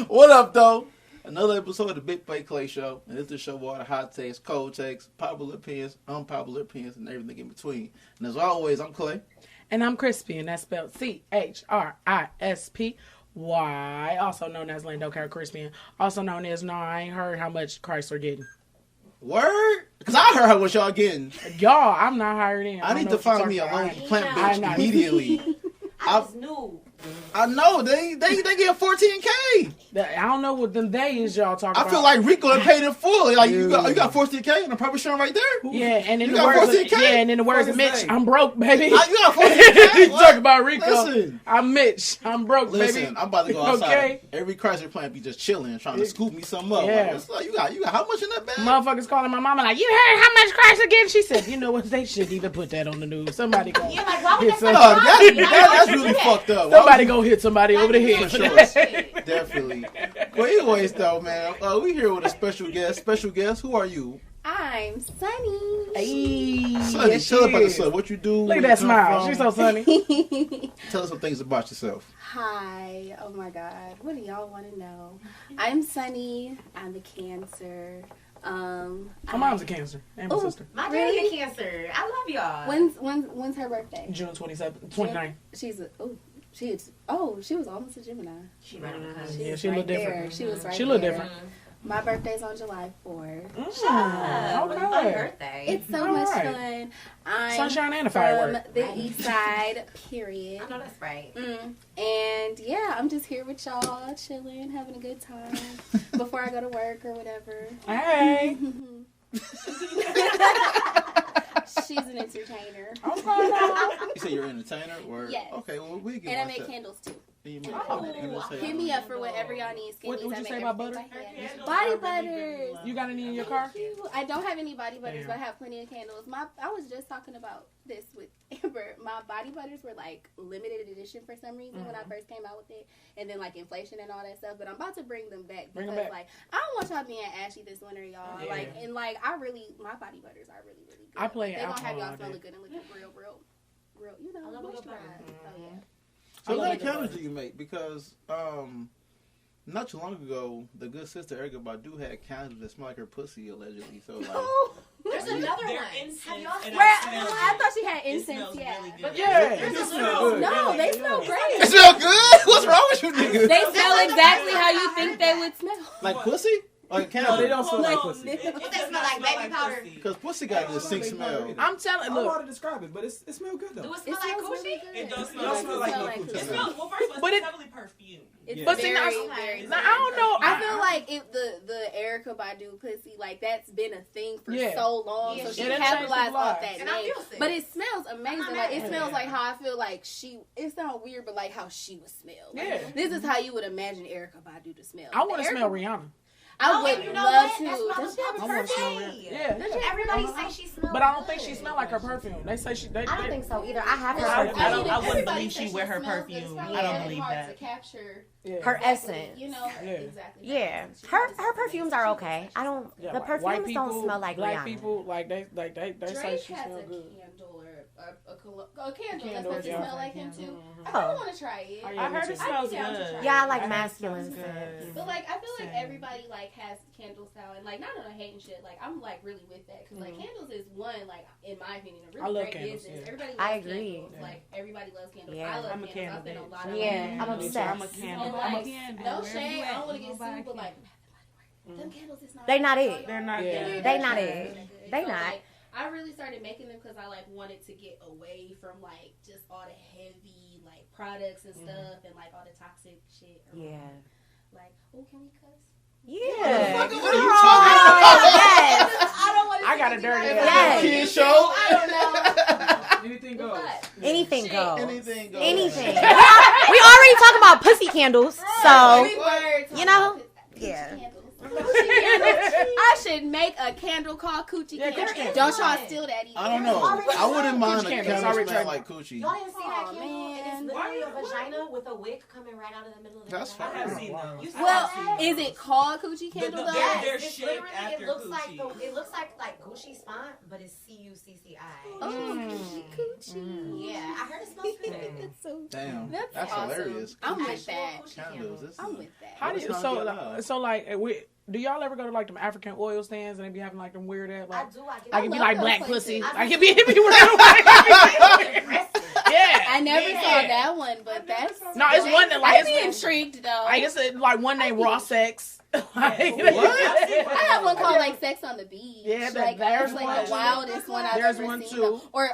What up, though? Another episode of the Big Play Clay Show. And it's the show with all the hot takes, cold takes, popular opinions, unpopular opinions, and everything in between. And as always, I'm Clay. And I'm Crispy, and that's spelled CHRISPY, also known as Lando Crispian, also known as No, I Ain't Heard How Much Christ are getting. Word? Because I heard how much y'all getting. Y'all, I'm not hired in. I need to find me a lone plant bitch immediately. I just knew. I know they get $14K. I don't know what them they is y'all talking about. I feel like Rico done paid in full. Like you got $14K and I'm probably showing right there. Yeah, and in you the words of Mitch, I'm broke, baby. You got $14K. You talk about Rico. Listen, I'm Mitch. I'm broke, baby. Listen, I'm about to go outside. Okay. Every Chrysler plant be just chilling, trying to scoop me something up. Yeah. Like, you got how much in that bag? Motherfuckers calling my mama like, you heard how much Christ again? She said, you know what? They shouldn't even put that on the news. Somebody go. You're like, why would hit that's really fucked up. Somebody go hit somebody over the head. For sure. Definitely. Well, anyways, though, man, we here with a special guest. Special guest, who are you? I'm Sunny. Hey, Sunny, yes, tell us about is. yourself. What you do? Look at that smile. She's so sunny. Tell us some things about yourself. Hi. Oh my God. What do y'all want to know? I'm Sunny. I'm a Cancer. My mom's a Cancer and my sister. My daddy a Cancer. I love y'all. When's her birthday? June 29th. She was almost a Gemini. She right on the cusp. Yeah, she look different. She was right She look there. different. My birthday's on July 4th. Okay. Happy birthday. It's so much fun. I'm Sunshine and a from firework. the East Side, period. I know that's right. And yeah, I'm just here with y'all, chilling, having a good time before I go to work or whatever. Hey. She's an entertainer. Okay. You say you're an entertainer? Or? Yes. Okay, well, we get And I make candles too. Hit Hit me up for whatever y'all need. What you say about butter? Body butters. You got any in your car? I don't have any body butters, Damn. but I have plenty of candles. I was just talking about this with Amber. My body butters were like limited edition for some reason when I first came out with it, and then like inflation and all that stuff. But I'm about to bring them back because like I don't want y'all being ashy this winter, y'all. Yeah. Like my body butters are really good. I play They gonna have alcohol y'all all smelling day. good and looking real. You know, I love a good moisturized. So yeah. So what like kind of candles do you make? Because not too long ago, the good sister Erica Badu had candles that smell like her pussy, allegedly. So like, There's another one. Incense, Have y'all and seen I thought she had incense. smells Yeah. really good. But yeah. It It smells good. No, they Yeah. smell it great. smell good. What's wrong with you niggas? They smell exactly how you think they would smell. Like pussy? Like candles? No, they don't smell like No, pussy. they- But they smell like baby powder. pussy. Because pussy got this sick smell. I'm telling. I don't know how Look, to describe it, but it smells good though. Do it smell It like smells really coochie? good. It does It smell does like smell no like coochie. coochie. It smells- Well, first of all, But it's it- heavily perfumed. It's But see, very, now- very, now, I don't know. I feel like the Erica Badu pussy, like that's been a thing for Yeah. so long, Yeah, so she yeah, that capitalized changed off the that And I name. feel sick. But it smells amazing. I'm Like mad it at smells it. like how I feel like it sounds weird, but like how she would smell. Like, Yeah. This is how you would imagine Erica Badu to smell. I want to Erica- smell Rihanna. I Oh, would and you know love what? to. That's my Does she have a I wanna smell perfume? Rihanna. Yeah. Everybody say she smells But I don't good. think she smell like her perfume. They say she. I don't think so either. I have her I perfume. wouldn't everybody believe says she wear her smells good. It's perfume. probably I don't really believe hard that. to capture, Yeah. Her essence. you know, Yeah. exactly. Yeah, Her her perfumes are okay. I don't. Yeah, The like perfumes white people, don't smell like black Rihanna. people. Like they say Drake she has smell a good. candle or a candle that's Candle, supposed to yeah. smell like him too. I Oh. kind of want to try it. Oh, yeah, I me heard too. it smells I'd be down to good. try Yeah, I it. like I heard it masculine smells scents. good. But like, I feel like Same. everybody like has candle style, and like not on a hating shit. Like I'm like really with that because like candles is one like in my opinion a I really love great candles, business. yeah. Everybody loves I agree. Candles. Yeah. Like everybody loves candles. Yeah. I love I'm a candles. I candle spend a bitch. lot of Yeah, money. I'm Me too. obsessed. I'm a candle. And, I'm a like, candle. no Wherever shade. you I at, don't want to you get gonna buy sued, but a like candle. them candles is not. They not it. They're not Yeah. good. They not They're it. good. They So, not. like, I really started making them because I like wanted to get away from like just all the heavy like products and stuff and like all the toxic shit. Yeah. Like, oh, can we cuss? Yeah. What are you Girl, talking about? yes. I don't want to. I got a dirty Yes. Kid show? I don't know. Anything goes. What? Anything Shit. goes. Anything goes. Anything. We already talking about pussy candles, so We were talking you know, about yeah. candles. I should make a candle called Coochie Yeah, Candle. Coochie Candle. Don't y'all steal that either. I don't know. I wouldn't mind a Coochie candles candle already smell tried. like coochie. Y'all didn't see that Aw, candle? man. It is literally a vagina with a wick coming right out of the middle of the That's vagina. I have fine. seen those. Well, I have seen is those. it called Coochie Candle though? Yes. They're it's shaped literally, after it looks coochie. it looks like Gucci's font, but it's CUCCI. Oh, Coochie Coochie. Yeah, I heard it smells good. That's so Damn, That's that's awesome. hilarious. I'm with that. Candles. This I'm is- with that. How do you Let's not get do y'all ever go to like them African oil stands and they be having like them weird ass like I do. I get like it be love like those black places. pussy. I Like do. it be weird. Yeah. I never Yeah. saw that one, but that's No, it's one that like I'd be it's intrigued though. like it's like one named Raw Sex. Like, I have one called like Sex on the Beach. Yeah, like there's that's like one. the wildest one I've There's ever one, seen. too. Or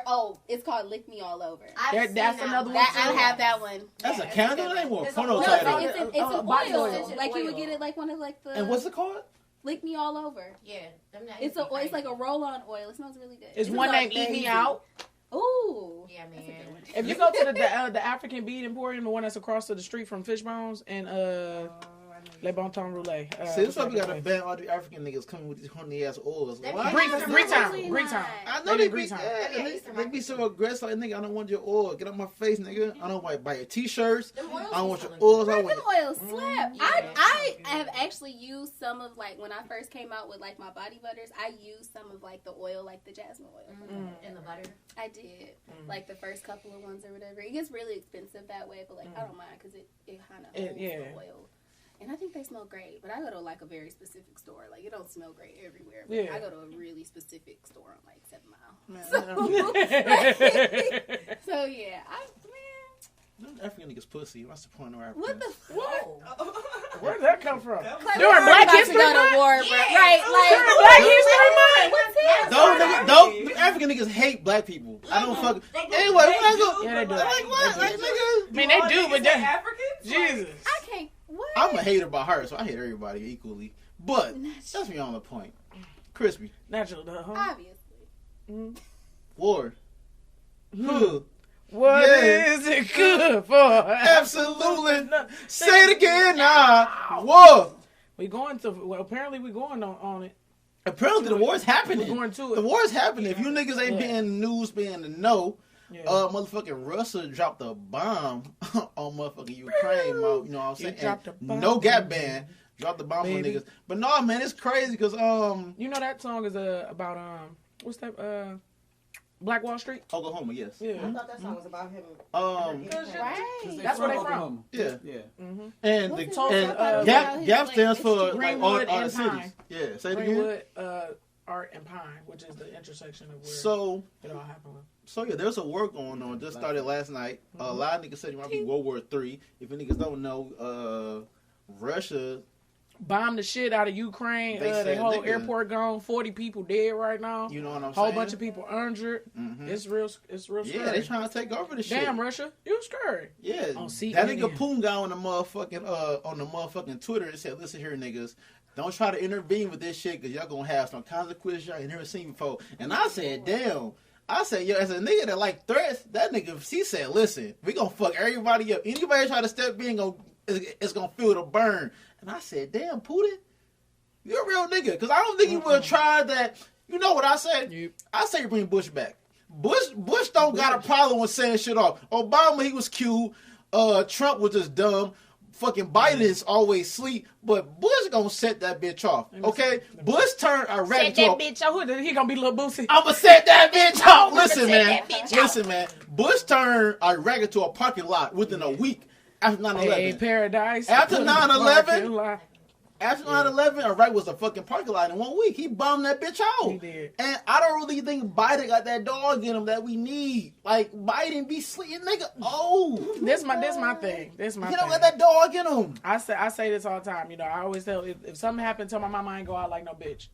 it's called Lick Me All Over. That's another one. That I have that one. That's a candle. That ain't more It's porno a- No, title. it's an body oil. oil. Like you would get it like one of like the And what's it called? Lick Me All Over. Yeah, It's like a roll-on oil. It smells really good. It's It one smells named Eat Me amazing. Out. Ooh. Yeah, man. If you go to the African Bead Emporium, the one that's across the street from Fishbones and Le Bon Ton Roulette. See, this why we gotta ban all the African niggas coming with these horny ass oils. They Why? be- Greek time. Really Greek time. not. I know They they be be, Greek time. they be so aggressive. Like, nigga, I don't want your oil. Get out my face, nigga. I don't want to buy your t-shirts. I don't want your oils. I Them want. oils slap. Yeah. I have actually used some of like when I first came out with like my body butters. I used some of like the oil, like the jasmine oil. In the butter. I did like the first couple of ones or whatever. It gets really expensive that way, but like I don't mind because it kind of holds yeah. the oil. And I think they smell great, but I go to like a very specific store. Like it don't smell great everywhere. But Yeah. I go to a really specific store on like 7 Mile. So yeah, Them African niggas pussy. What's the point of our what the Whoa. Where did that come from? Like, During we're Black about to History go to Month? war, bro. Right? Like Black History Month. What's it? Those African niggas hate black people. I don't fuck. Anyway, when I go, Yeah, they do. like what? They Like do. nigga, I mean, they do, but they Africans? Jesus. I can't. What? I'm a hater by heart, so I hate everybody equally. But that's me on the point. Crispy, Natural, though. Huh? Obviously. Ward, who? What Yeah. is it good for? Absolutely. Say it again, nah. Whoa. We going to? Well, apparently we going on it. Apparently the war's happening. We're going to The it. war's happening. If you niggas ain't Yeah. being in the news, being in the know, Yeah. motherfucking Russia dropped a bomb on motherfucking Ukraine. You know what I'm You saying? dropped a And bomb. no gap band. Dropped the bomb on Baby. niggas. But no, man, it's crazy because You know that song is about what's that Black Wall Street? Oklahoma, yes. Yeah. I thought that song was about him. Right. That's where they from. Oklahoma. Yeah. Yeah. And What's the it called? and About gap his, gap like, stands for like Greenwood all the and cities. Pine. Yeah, say it again. Greenwood, Art and Pine, which is the intersection of where So it all happened. yeah, there's a war going on. Just started last night. A lot of niggas said it might be World War III. If you niggas don't know, Russia. Bombed the shit out of Ukraine. They The said, whole nigga, airport gone. 40 people dead right now. You know what I'm Whole saying? bunch of people injured. Mhm. It's real. It's real Yeah, scary. they trying to take over the shit. Damn, Russia, you scary. Yeah, Oh, see, that and nigga again. Poon got on the motherfucking Twitter and said, "Listen here, niggas, don't try to intervene with this shit because y'all gonna have some consequences y'all ain't never seen before." And I said, "Damn." I said, yo, as a nigga that like threats, that nigga, he said, "Listen, we gonna fuck everybody up. Anybody try to step in, it's gonna feel the burn." And I said, "Damn, Putin, you're a real nigga." Because I don't think you would have tried that. You know what I said? Yep. I say bring Bush back. Bush don't got a problem with saying shit off. Obama, he was cute. Trump was just dumb. Fucking Biden is always sleep. But Bush gonna set that bitch off. Okay? Bush turned Iraq Set into that a... bitch out. He gonna be Lil Boosie. I'ma set that bitch off. Listen, set man. that bitch out. Listen, man. Bush turned Iraq into a parking lot within a week after 9/11. Hey, paradise. After 9/11? Parking lot. After 9/11, Iraq was a fucking parking lot in 1 week. He bombed that bitch out. He did. And I don't really think Biden got that dog in him that we need. Like, Biden be sleeping, nigga. Oh. This my thing. This my He thing. don't got that dog in him. I say this all the time. You know, I always tell if something happened, tell my mama I ain't go out like no bitch.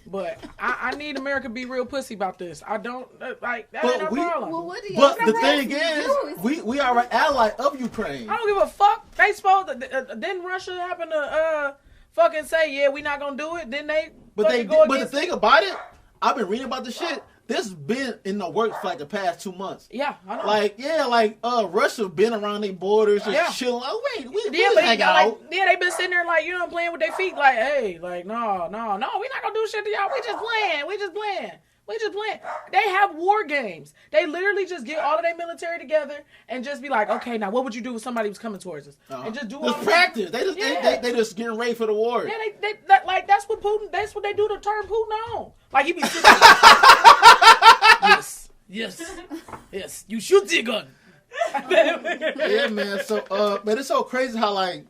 But I need America to be real pussy about this. I don't like that. But Ain't no we- problem. Well, what do But y'all the think thing do? is, we are an ally of Ukraine. I don't give a fuck. They supposed to, didn't Russia happen to fucking say yeah we not gonna do it? Didn't they? But fucking go the against thing about it, I've been reading about the shit. This been in the works for like the past 2 months. Yeah, I know. Like Russia been around their borders just Yeah. chilling. Oh wait, we Yeah, just but hang they, out. like, yeah, they been sitting there like, you know, playing with their feet, like, hey, like, no, we not gonna do shit to y'all. We just playing. They have war games. They literally just get all of their military together and just be like, okay, now what would you do if somebody was coming towards us? And just do all Just of practice. They just Yeah. they just getting ready for the war. Yeah, like that's what they do to turn Putin on. Like he be sitting yes, you shoot the gun. Yeah, man. So, but it's so crazy how like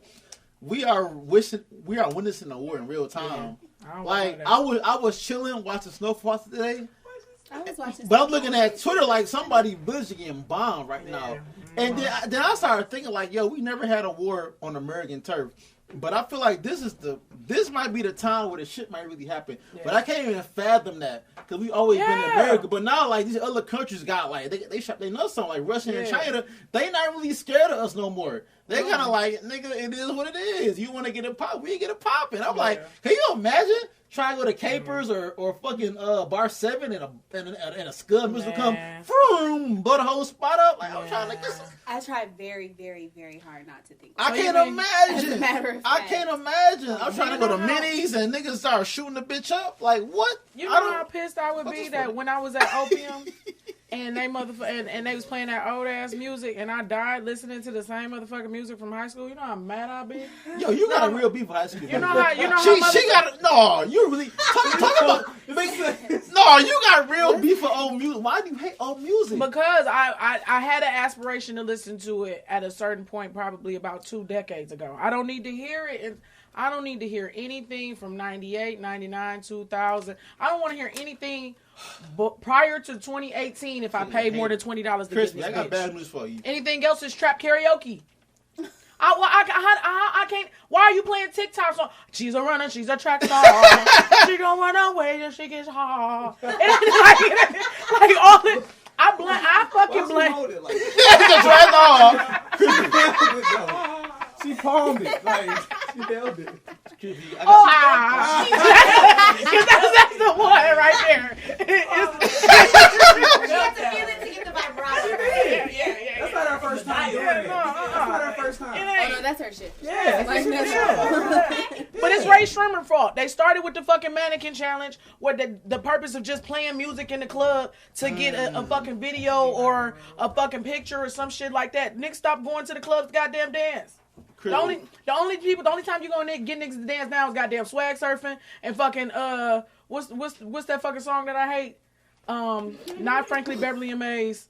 we are witnessing a war in real time. Like I was chilling watching snowfall today. I was watching, but I'm looking at Twitter like somebody village getting bombed right now, and then I started thinking like, yo, we never had a war on American turf. But I feel like this might be the time where the shit might really happen. Yeah. But I can't even fathom that because we always been in America. But now like these other countries got like they know something like Russia and China. They not really scared of us no more. They kind of like, nigga, it is what it is. You want to get it pop, we get it popping. I'm like, can you imagine trying to go to Capers or fucking Bar 7 and a scud missile come, boom, blow the whole spot up? Like I'm trying to get some. I try very, very, very hard not to think. I can't imagine. I can't imagine. I'm trying to go to Minis and niggas start shooting the bitch up. Like what? You know how pissed I would be that when I was at Opium and they and they was playing that old ass music and I died listening to the same motherfucking music from high school. You know how mad I'd be. Yo, you got a real beef with high school. You know how she got no. You really talk about no. You got real beef for old music. Why do you hate old music? Because I had an aspiration to listen to it at a certain point, probably about 2 decades ago. I don't need to hear it. And I don't need to hear anything from 98, 99, 2000. I don't want to hear anything prior to 2018 if I paid more than $20 to get this bitch. I got bad news for you. Anything else is trap karaoke. I can't. Why are you playing TikTok song? She's a runner, she's a track star. She gonna run away till she gets hard. Like all this. I fucking blame. She palmed it. Like, she held it. Oh, because that's the one right there. She has to feel it to get the vibrato. Yeah. That's not our first time doing it. That's not our first time. Oh, no, that's her shit. Yeah. But it's Ray Shrimmer's fault. They started with the fucking mannequin challenge where the purpose of just playing music in the club to get a fucking video or a fucking picture or some shit like that. Niggas stopped going to the clubs to goddamn dance. The only time you gonna get niggas to dance now is goddamn swag surfing and fucking what's that fucking song that I hate? Not Frankly Beverly and Mays,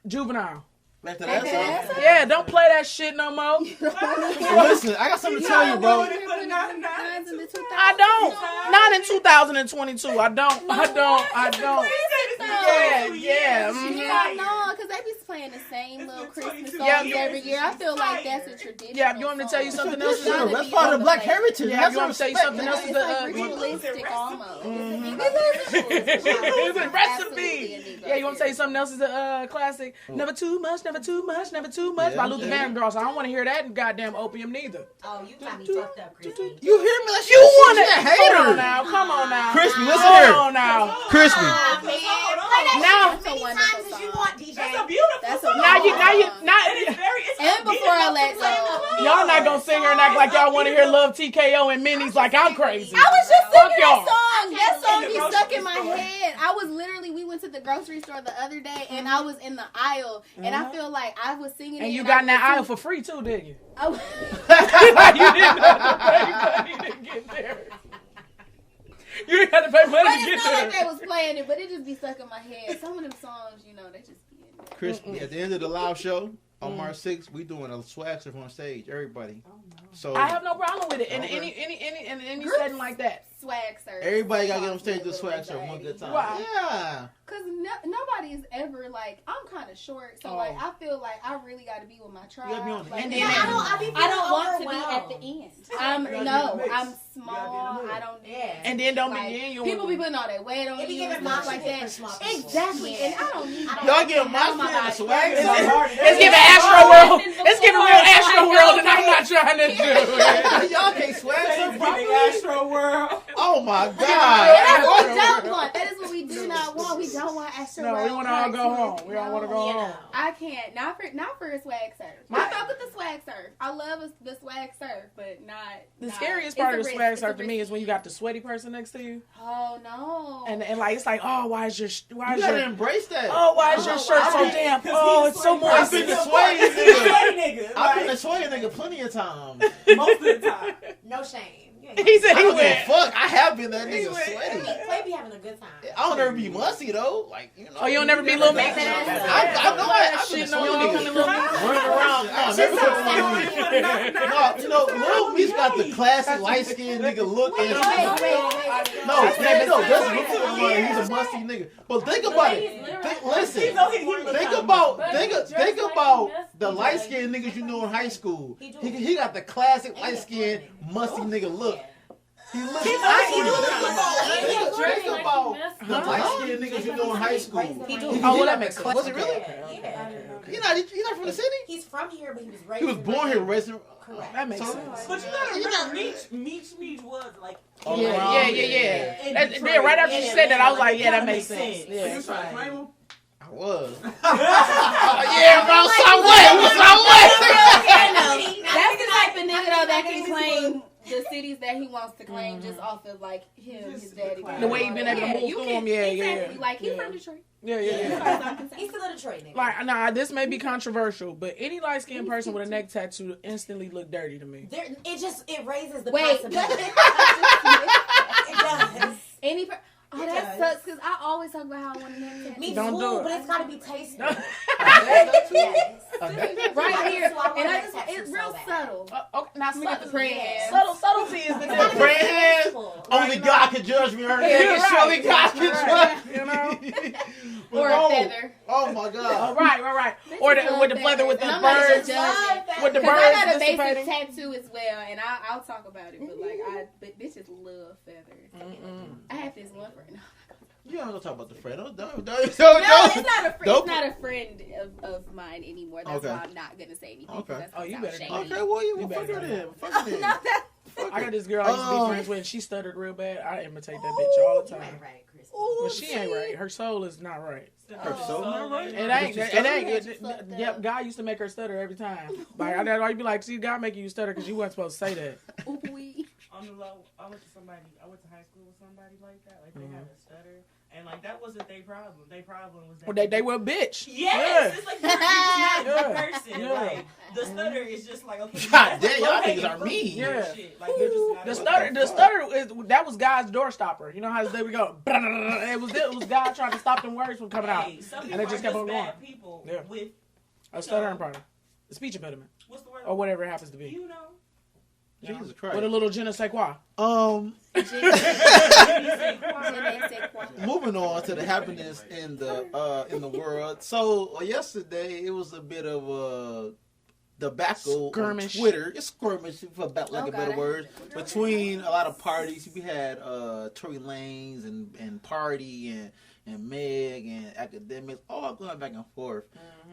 Juvenile. Yeah, don't play that shit no more. Listen, I got something to tell you, bro. I don't. Not in 2022. I don't. Yeah. No, because they be playing the same little Christmas songs every year. I feel like that's a tradition. Yeah, you want me to tell you something else? That's part of Black heritage. Yeah, you want me to tell you something else? It's like ritualistic almost. It's a recipe. Yeah, you want to tell you something else is a classic? Never too much, never too much, never too much by Luther Vandross. I don't want to hear that in goddamn Opium neither. Oh, you got me fucked up, Crispy. You hear me? Like, you want it? Hater. Come on now. Crispy, listen here. Come on now. Crispy. Now, as many times as you want, DJ. That's a beautiful song. And before I let go. Y'all not gonna sit here and act like y'all want to hear Love TKO and Minis like I'm crazy. I was just singing that song. That song be stuck in my head. We went to the grocery store the other day and I was in the aisle and I feel like I was singing and you got in that aisle for free too, didn't you? You didn't get there. You didn't have to pay money to get there. It's not like they was playing it, but it just be stuck in my head. Some of them songs, they just be in there. Crispy, at the end of the live show on March 6th, we doing a swag surf on stage. Everybody. Oh, no. So I have no problem with it in any setting like that. Swag surf. Everybody got to get on stage to swag surf one good time. Why? Yeah. Because nobody is ever like, I'm kind of short, so like I feel like I really got to be with my tribe. Like, and then I don't want to be at the end. I'm small. I don't. And then don't like, be in. People be putting all that weight on you and stuff like that. Exactly, and I don't need that. Y'all get my shit swag. It's giving Astro World. It's giving real Astro World, and I'm not trying to do it. Y'all can't swag surf properly. Astro World. Oh my God. That's what we don't want. That is what we do not want. We don't want Astro World. No, we want to all go home. We all want to go home. I can't. Not for a swag surf. I fuck with the swag surf. I love the swag surf, but not. The scariest part of the swag surf to me is when you got the sweaty person next to you. Oh no. And like it's like, oh, why is your you gotta embrace that. Oh, why is your shirt so damp? Oh, it's so moist. I've been the sway nigga. I've been the sway nigga plenty of times. Most of the time. No shame. He said I he don't give a went. fuck. I have been that nigga sweaty. Clay be having a good time. I don't ever be musty though. Like you know. Oh, you don't never be little mix? I know I've been Shit, no, you don't come in little mix. running around. No, you know, Lil Meech got the classic light skinned nigga look. And no, he's a musty nigga. But think about it. Listen, think about the light skinned niggas you know in high school. He got the classic light skinned musty nigga look. He looks. Think about the light skinned niggas you know in high school. Oh, well, that makes sense. Was it really? Yeah. He not from the city. He's from here, but he was raised. He was born here, raised. Correct. That makes sense. But you gotta remember, Meech was like. Yeah. Right after you said that, I was like, yeah, that makes sense. You Yeah. trying to claim him? I was. Yeah, bro. Somewhere. That's the type of nigga though that can claim the cities that he wants to claim just off of like him, his daddy. The way he been able to move through them, Exactly. Like he from Detroit. Yeah. He's still a Detroit nigga. Like, nah, this may be controversial, but any light skinned person with a neck tattoo instantly look dirty to me. It raises the Wait. possibility. It does. That sucks because I always talk about how I want to neck tattoo. Me Don't too, do it. but it's gotta be tasteful. Right here, So I want and neck it's tattoos so real bad. subtle. Okay, now Subtlety is the subtlety is the Friends, only God can judge me. Surely God can judge me. You know? Or a feather. Oh my God. Right. Or with the feather with the birds. With the Because I got birds a basic dissipating. tattoo as well, and I'll talk about it. But bitches love feathers. I have this one friend. You don't gonna talk about the friend. Don't. No, it's not a friend. It's not a friend of mine anymore. That's why I'm not gonna say anything. Okay. That's Oh, you better. shady. Okay, well, you better fuck it do in. Fuck it in. Not that. I got this girl I used to be friends with, and she stuttered real bad. I imitate that bitch all the You time. ain't right, Chris. But she ain't right. Her soul is not right. Her soul not right? It ain't. Yep, God used to make her stutter every time. Like, I'd be like, see, God making you stutter because you weren't supposed to say that. On the low, I went to high school with somebody like that. Like, they had a stutter. And, like, that wasn't their problem. Their problem was that... Well, they were a bitch. Yes! It's like, you're just not a good person. Yeah. Like, the stutter is just like, okay... God damn, y'all niggas are mean. Yeah. Shit. Like, they're just not The stutter that was God's door stopper. You know how there we go. It was God trying to stop them words from coming out. And they just kept on going. People Yeah. with... A stuttering problem. A speech impediment. What's the word? Or whatever it happens to be. You know? Jesus Christ. With a little je ne sais quoi. Moving on to the happiness in the world. So yesterday it was a bit of debacle Skirmish. on Twitter. It's skirmish, for lack of a better word, between a lot of parties. We had Tory Lanez and Pardi and Meg and academics all going back and forth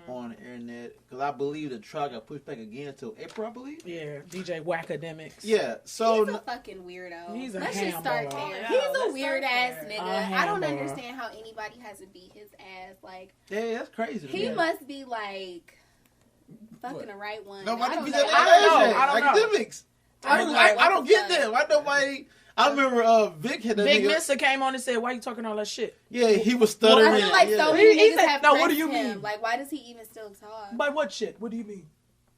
on the internet because I believe the trial got pushed back again until April, I believe. Yeah, DJ Wackademics. Yeah, so he's a fucking weirdo. He's a Let's just start ham there. boy. He's a weird ass nigga. I don't ham boy. understand how anybody has to beat his ass. Like, yeah, that's crazy. he must be like fucking the right one. Nobody be I don't know. Academics. I don't get that. Why nobody? I remember Vic had that Big nigga. Mister came on and said, "Why you talking all that shit?" Yeah, he was stuttering. I feel like so He many niggas said, have "No, what pressed do you him. mean? Like, why does he even still talk? By what shit? What do you mean?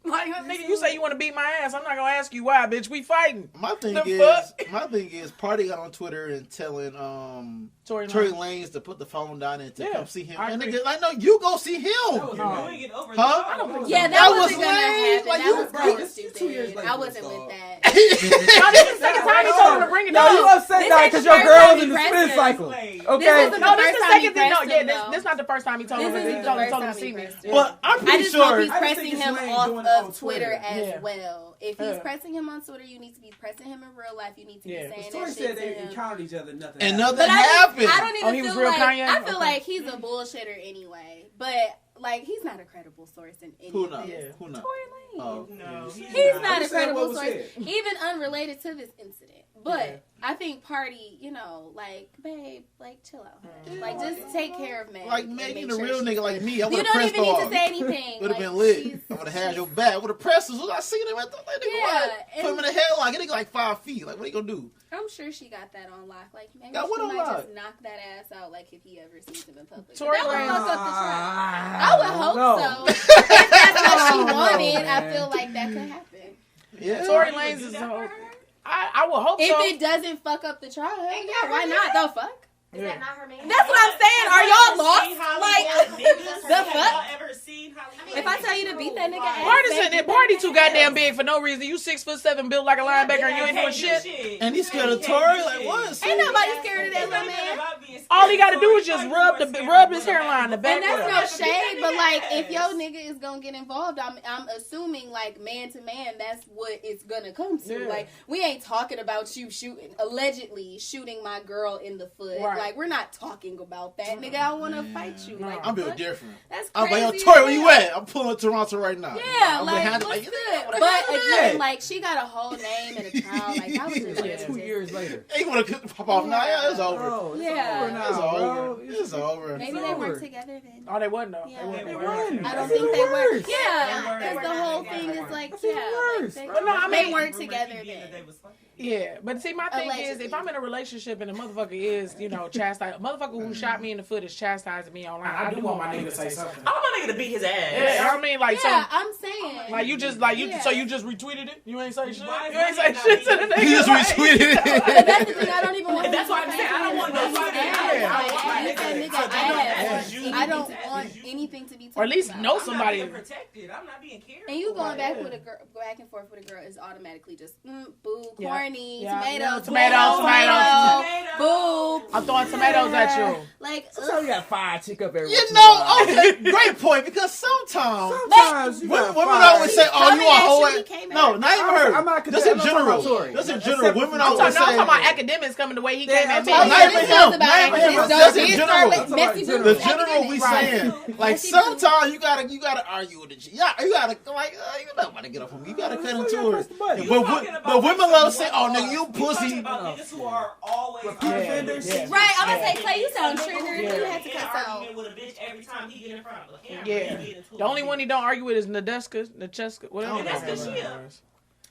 Like, nigga, you say you want to beat my ass. I'm not gonna ask you why, bitch. We fighting. My thing is, Pardi got on Twitter and telling Tory Lanez to put the phone down and to come see him. And nigga, like, no, you go see him. I don't think Yeah, that wasn't gonna happen. Like, That was bro, kind of it's 2 years stupid. later, I wasn't dog. with that. No, this is the second time he told him to bring it No, down. you upset This now ain't because the your first girl time was in he the pressed spin him. cycle. This Okay. is the No, this first is the time he second thing. No, pressed him, yeah, though. this not the first time he told him. This He is the told first him time to he see me. pressed him. But I'm I pretty just hope sure. he's I just pressing think it's him Lane off doing it on of Twitter Twitter. as Yeah. well. If he's Yeah. pressing him on Twitter, you need to be pressing him in real life. You need to be Yeah. saying Tory that said shit to they him. encountered each other, nothing And happened. nothing happened. I don't even he was feel real like Kanye? I feel Okay. like he's a bullshitter anyway. But like he's not a credible source in any Who of not? this. Who not? Tory Lanez. Oh. No, He's not I'm a saying what credible was source, said. even unrelated to this incident. But Yeah. I think Pardi, like, babe, like, chill out. Like, just take care of Meg. Like and Meg make ain't a sure real she's nigga like good. me. I would You have don't pressed even need to off. say anything. Would have Like, been lit. she's- I would have had your back. Would have pressed us. I seen him at the like, nigga, Yeah, what? and- Put him in the headlock. It nigga like 5 feet. Like, what he gonna do? I'm sure she got that on lock. Like, maybe Got what she on might lock? just knock that ass out, like, if he ever sees him in public. Tory That would Lanez- fuck up the trial. I would hope No. so. If that's what she wanted, I feel like that could happen. Yeah. Tory Lanez is a whole. I would hope If so. it doesn't fuck up the trial, yeah, why not? The fuck? Is that not her name? That's what I'm saying. Are y'all lost? Like, the fuck? Ever seen Hollywood? If I tell you to beat that nigga ass, Party too goddamn big for no reason. You 6'7", built like a linebacker, and you ain't doing shit. And he's scared of Tory. Like what? ain't nobody scared of that little man. All he got to do is just rub his hairline, the back. And that's no shade, but like if your nigga is gonna get involved, I'm assuming like man to man, that's what it's gonna come to. Yeah. Like we ain't talking about you allegedly shooting my girl in the foot. Right. Like we're not talking about that, nigga. I want to fight you. Like I'm built what? different. That's I'm crazy. like, yo, Tory, where you at? I'm pulling up Toronto right now. Yeah, I'm like what's good? But again, like she got a whole name and a child. Like that was just Like 2 years later. Hey, you want to pop off now? Yeah, it's over. Bro, it's Yeah. over now, It's bro. over. It's over. Maybe they over. weren't together then. Oh, they wasn't though. Yeah. They weren't. I don't That's think they even were. worse. Yeah, They because the weren't. whole They thing is weren't. like, That's even worse. they, Well, no, I they mean- weren't together then. Yeah, but see, my thing is, Allegedly. if I'm in a relationship and the motherfucker is, chastise, a motherfucker who shot me in the foot is chastising me online. I do want my nigga to say something. I want my nigga to beat his ass. Yeah, I mean, like, Yeah, so, I'm saying. like you just, so you just retweeted it? You ain't say shit? Why is You ain't that say shit to not the nigga? He just like- retweeted But it. that's the thing. I don't even want. That's why I'm saying I don't want nobody. I don't want anything to be. Or at least talked know about. somebody. I'm not being protected. I'm not being cared. And you going Right, back yeah. with a girl, back and forth with a girl is automatically just boo, Yeah. corny, Yeah. tomato, Tomato. boo. I'm throwing tomatoes at you. Like, So you got fire chick up every You once in a know, while. okay, great point. Because sometimes Sometimes you got women fire. always say, "Oh, you a hoe." She came No, at not even her. I'm not Just in I'm not talking general. about Tory. Just in That's general, separate women from always I'm talking about say. academics coming the way he Yeah, came at me. I'm Oh, Not yeah, even this him. is about Not even him. academics. That's So in it general. started with That's messy about The boots, general we academics. saying, like Messy sometimes you gotta argue with the shit. Yeah, you gotta like you don't want to get up on me. You gotta cut So you into gotta it. press the button. But women love to say, "Oh, nigga, you We pussy." talking about niggas who are always Defenders. Yeah. Right, I'm gonna say, Clay, you sound triggered. Yeah. You had to in an cuss out. argument with a bitch every time he get in front of the camera. Yeah. He get into The only one he don't argue with is Nadeska, whatever. Oh, that's no, 'cause no, she no, a- no.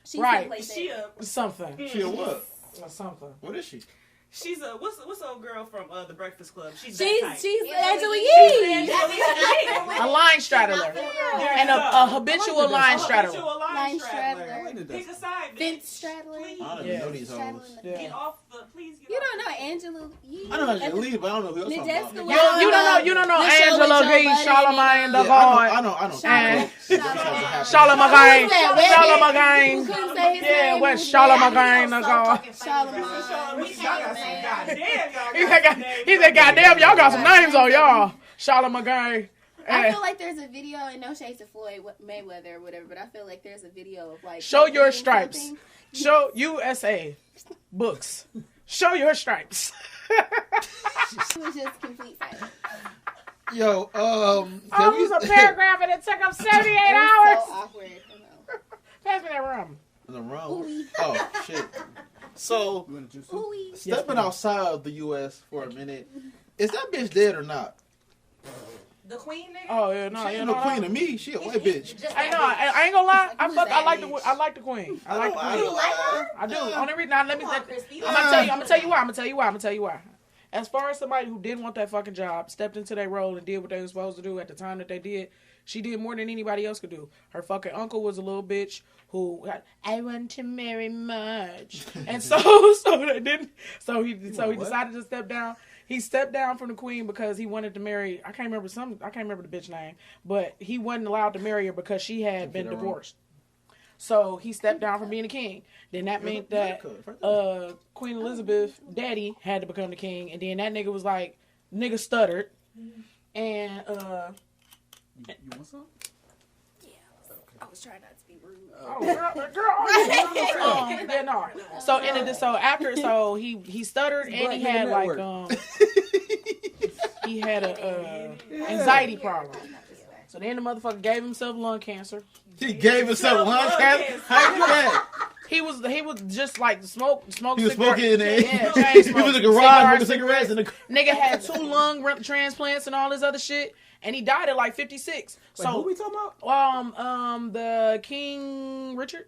She Right. said She a Something. She a what? Or something. What is she? she's a what's the old girl from the Breakfast Club? She's She's that type. Angela She's Yee. A line straddler. And a habitual line straddler. Habitual Line line straddler. straddler. Pick a side, bitch. Fence straddler. Please. I don't Yeah. even know these hoes. Straddling the- Yeah. Get off the please get You off don't know Angela Yee. I know Angela Lee, but I don't know who else I'm Nadeska talking Wild. about. You don't know The show with Angela Joe Gee, Budden Charlamagne and, the Yeah, God. I know. And Charlamagne. Charlamagne. Who's that? Charlamagne. Who couldn't say his Yeah, name? what's Who's Charlamagne the God? Charlamagne. He said, "Goddamn, y'all got some names on y'all." Charlamagne. I feel like there's a video, and no shade to Floyd Mayweather or whatever, but I feel like there's a video of like Show your doing stripes. something. Show USA books. Show your stripes. It was just complete silence. Yo, I was a paragraph and it took up 78 It was hours. so awkward. You know. Pass me that rum. the wrong. Ooh-wee. Oh shit. So You want to juice some? Ooh-wee. stepping outside of the U.S. for a minute, is that bitch dead or not? The queen nigga? Oh yeah, no, She yeah, ain't no, no queen to me. She a white bitch. I know. I ain't gonna lie. Who's that I like bitch? I like the queen. I like the queen. I I do. Only reason. Now let me. Come on, Crispy. I'm gonna tell you why. I'm gonna tell you why. As far as somebody who didn't want that fucking job, stepped into their role and did what they were supposed to do at the time that they did, she did more than anybody else could do. Her fucking uncle was a little bitch who had, I want to marry Marge, and so they didn't. So he decided to step down. He stepped down from the queen because he wanted to marry. I can't remember the bitch name, but he wasn't allowed to marry her because she had been divorced. So he stepped down from being a king. Then that meant that Queen Elizabeth daddy had to become the king, and then that nigga was like, nigga stuttered, and You want some? I was trying not to be rude. yeah, no. So he stuttered and he had like he had a anxiety problem. So then the motherfucker gave himself lung cancer. He gave himself lung cancer. How you do that? He was just like smoke. He was smoking in there. Yeah, chain He was in the smoking, garage smoking cigarettes. And Nigga had 2 lung transplants and all this other shit, and he died at like 56. Wait, who we talking about? The King Richard.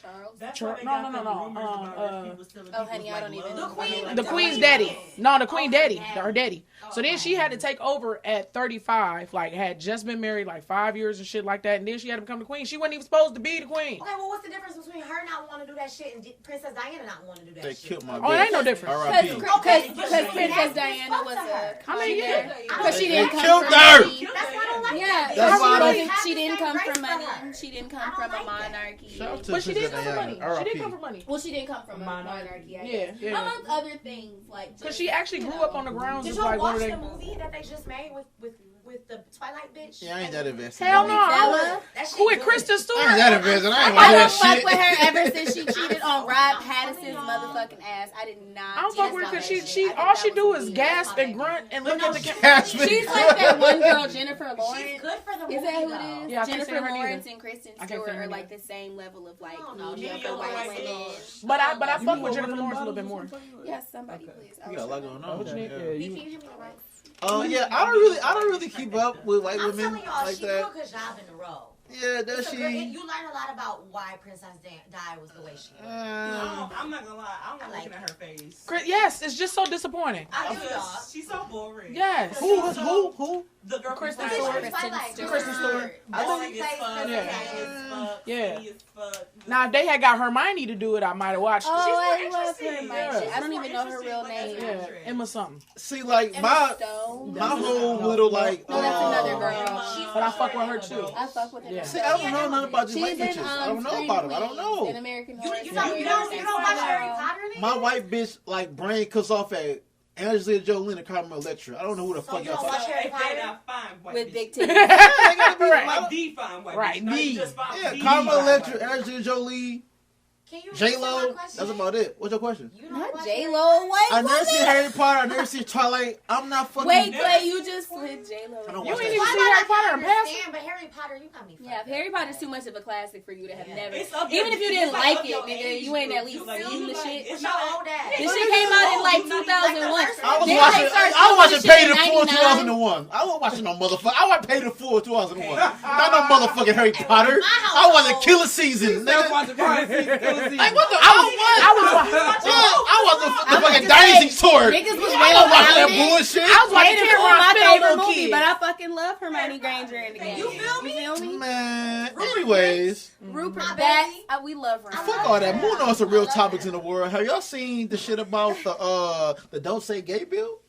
Charles. That's No, why they no, got no, the no. rumors about rich people stealing Oh, honey, people's, I don't like, even love. know. The queen- The queen's daddy. No, the queen daddy. Her daddy. So then she had to take over at 35. Like, had just been married like 5 years and shit like that. And then she had to become the queen. She wasn't even supposed to be the queen. Okay, well, what's the difference between her not wanting to do that shit and Princess Diana not wanting to do that They shit? killed my Oh, it ain't no difference. R.I.P. Because Princess Diana was a. I mean, yeah. Because she didn't come killed from her. money. That's why I don't like Yeah, That's why I don't- she didn't come Grace from for money. her. She didn't come from a monarchy. Shout out to But she did Princess come from money. Diana. She did R.I.P. come from money. Well, she didn't come from a Monarchy. monarchy. I Yeah, guess. yeah. Amongst other things, like Because just, she actually grew up on the grounds Did of y'all like one watch of the they. movie that they just made with the Twilight bitch? Yeah, I ain't that invested. Hell no. Bella. That shit Who with good. Kristen I ain't Stewart? that invested. I ain't I watching don't that fuck shit. with her ever since she cheated on Rob Pattinson's motherfucking ass. I did not. I don't fuck with her because she I think all that she was do weird. is gasp and grunt and look at the camera. Gasp and She's like that one girl, Jennifer Lawrence. She's good for the movie, Is that who though. it is? Yeah, I can't Jennifer stand her Lawrence neither. and Kristen I can't Stewart stand her are like neither. the same level of like I don't know. mediocre Mediocre white white women. bitch. But I fuck You with want Jennifer one of Lawrence a them little bit more. bottles or something? Yes, somebody please. You got a lot going on. What you need? Yeah. Yeah, Beef, you- can you hear me all right? Yeah, I don't really keep up with white I'm women telling y'all, like she do that. a good job in the role. Yeah, does It's a good- she? you learn a lot about why Princess Di was the way she was. I'm not gonna lie. I don't like looking at her face. Yes, it's just so disappointing. I do, y'all. She's so boring. Yes. Who? The girl Kristen from Stewart. Twilight. Kristen Stewart. Boring as fuck. Yeah. Fat as fuck. Yeah. Skinny as fuck. Now, if they had got Hermione to do it, I might have watched it. Oh, I more love her. interesting. Mike. Yeah. I don't even know her real Like, as name. an Yeah, actress. Emma something. See, like Emma Stone. my whole little like. No, that's another girl. But I fuck with her too. I fuck with her. Yeah. See, I don't know nothing about these She's white in bitches. I don't know Scream about them. I don't Queens know. and American You- Horror you Story. don't- You don't watch Harry Potter, nigga? My white bitch like brain cuts off at Angelina Jolie and Carmen Electra. I don't know who the So fuck you y'all don't talking watch So Harry if they Potter? not fine white with bitch. big titties. I gotta be Right. Like the fine white Right, bitch. Not the. just fine. Yeah, The Carmen fine Electra, white bitch. Angelina Jolie, Can you J answer my Lo. question? That's about it. What's your question? You don't Not watch J Harry Lo. Wait, I never what? seen Harry Potter. I never seen Twilight. I'm not fucking. Wait, you just slid J Lo. I don't You watch ain't that even shit. see Harry Potter and pass it? understand, but Harry Potter, you got me. Yeah, fucked Harry up. Potter's too much of a classic for you to have never. It's up Even your- if you it's didn't like like up it, your nigga, age you ain't at group. least Like, seen the like, shit. it's Your not old ass. This Well, shit nigga, came out in no, like you not even 2001. like the first I was Then watching. they started I was watching showing Paid in shit Full 99. 2001. I wasn't watching no motherfucker. I wasn't Paid in Full 2001. Not no motherfucking Harry Potter. I wasn't Killer Season. Stop Nigga. watching Pardi. Like what the? I was the fucking Dynasty sword. Niggas was I real don't watch that about it. bullshit. I was watching Hated Kid for my Rock favorite little movie, kid. but I fucking love Hermione Granger in the game. You feel me? You feel me? Man. Anyways, Rupert, My that baby. we love her. fuck all that. Moving on to real topics in the world. Have y'all seen the shit about the Don't Say Gay bill?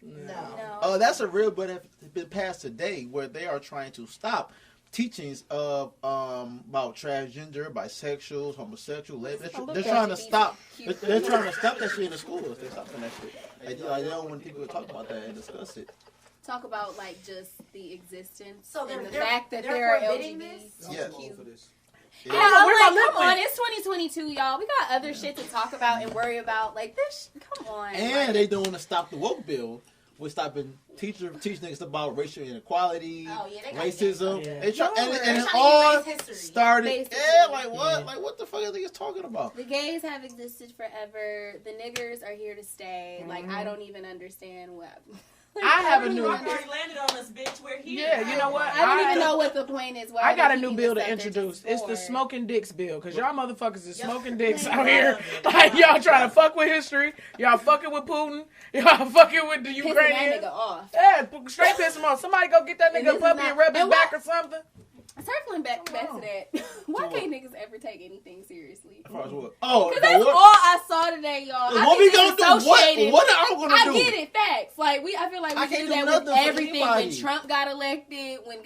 No. That's a real bill that has been passed today, where they are trying to stop teachings of about transgender, bisexuals, homosexual, lesbian. They're trying to stop. They're trying to stop that shit in the schools. They're stopping that shit. They don't want people to talk about that and discuss it. Talk about like just the existence So and the they're- fact that they're there are forbidding LGBTQ. Yeah. Yeah, Where I'm my like, lip come on, went? it's 2022, y'all. We got other shit to talk about and worry about. Like this, come on. And they don't want to stop the woke bill. We're stopping teach niggas about racial inequality, Oh, yeah, they got racism. that. They try, and They're it trying to all erase history. started. Basically. Yeah, like what? Like what the fuck are they talking about? The gays have existed forever. The niggers are here to stay. Like I don't even understand what. Like, I have a don't new- even Rock already understand- landed on us, bitch. We're here. Yeah, you know what? I don't even know what the point is. Why I got they're a new keeping bill this to up. They're introduce. just It's the for- smoking dicks bill. Because y'all motherfuckers is smoking dicks Yeah. out here. Like, y'all trying to fuck with history. Y'all fucking with Putin. Y'all fucking with the Pissing that Ukrainians. nigga off. Yeah, straight piss him off. Somebody go get that And nigga a this is puppy not- and rub his and back what- or something. Circling back to that, why can't niggas ever take anything seriously? As far as what? Oh, Because the that's what? all I saw today, y'all. What we gonna do? Associated. What are we gonna I do? get it, facts. Like I feel like I we can't do do that nothing with for everything. anybody. When Trump got elected, when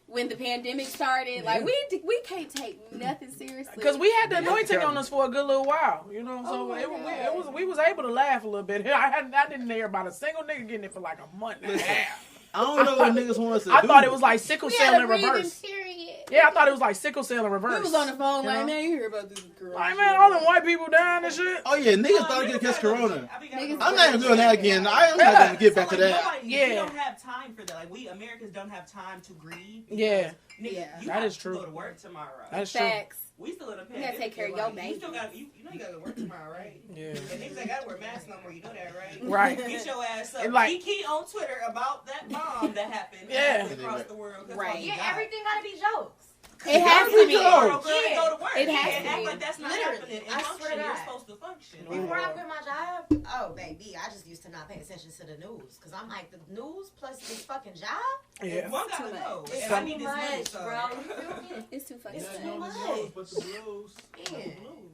when the pandemic started, like we can't take nothing seriously. Because we had the anointing on us for a good little while, you know. So Oh my God. we was able to laugh a little bit. I didn't hear about a single nigga getting it for like a month and a half. I don't know what niggas want us to do. I thought it was like sickle we cell had in a breathing reverse. period. Yeah, I thought it was like sickle cell in reverse. We was on the phone You like, know? man, you hear about this girl? Like, man, all them white people dying and shit. Oh yeah, niggas thought it could catch corona. Niggas I'm not even doing that again. I'm not gonna get back to that. Yeah. We don't have time for that. Like, we Americans don't have time to grieve. Yeah. Nigga, Yeah. you That have is to true. go to work tomorrow. That's true. Facts. We still in a pandemic. You gotta take care of like, your You baby. still got, you know you gotta go to work tomorrow, right? Yeah. And niggas ain't gotta wear masks no more. You know that, right? Right. Get your ass up. And like- Kiki on Twitter about that bomb that happened Yeah. across the world. That's Right. all we Yeah, got. everything gotta be jokes. It has to be. Go to work. It has and to act be. like that's not Literally. happening. I And swear function, to you're God. supposed to function. Before I quit my job, oh baby, I just used to not pay attention to the news because I'm like the news plus this fucking job. Yeah. One Too gotta much. go. It's And I too need this money, much, so. bro. You feel me? It's too fucking It's much. too much. But the blues. Yeah.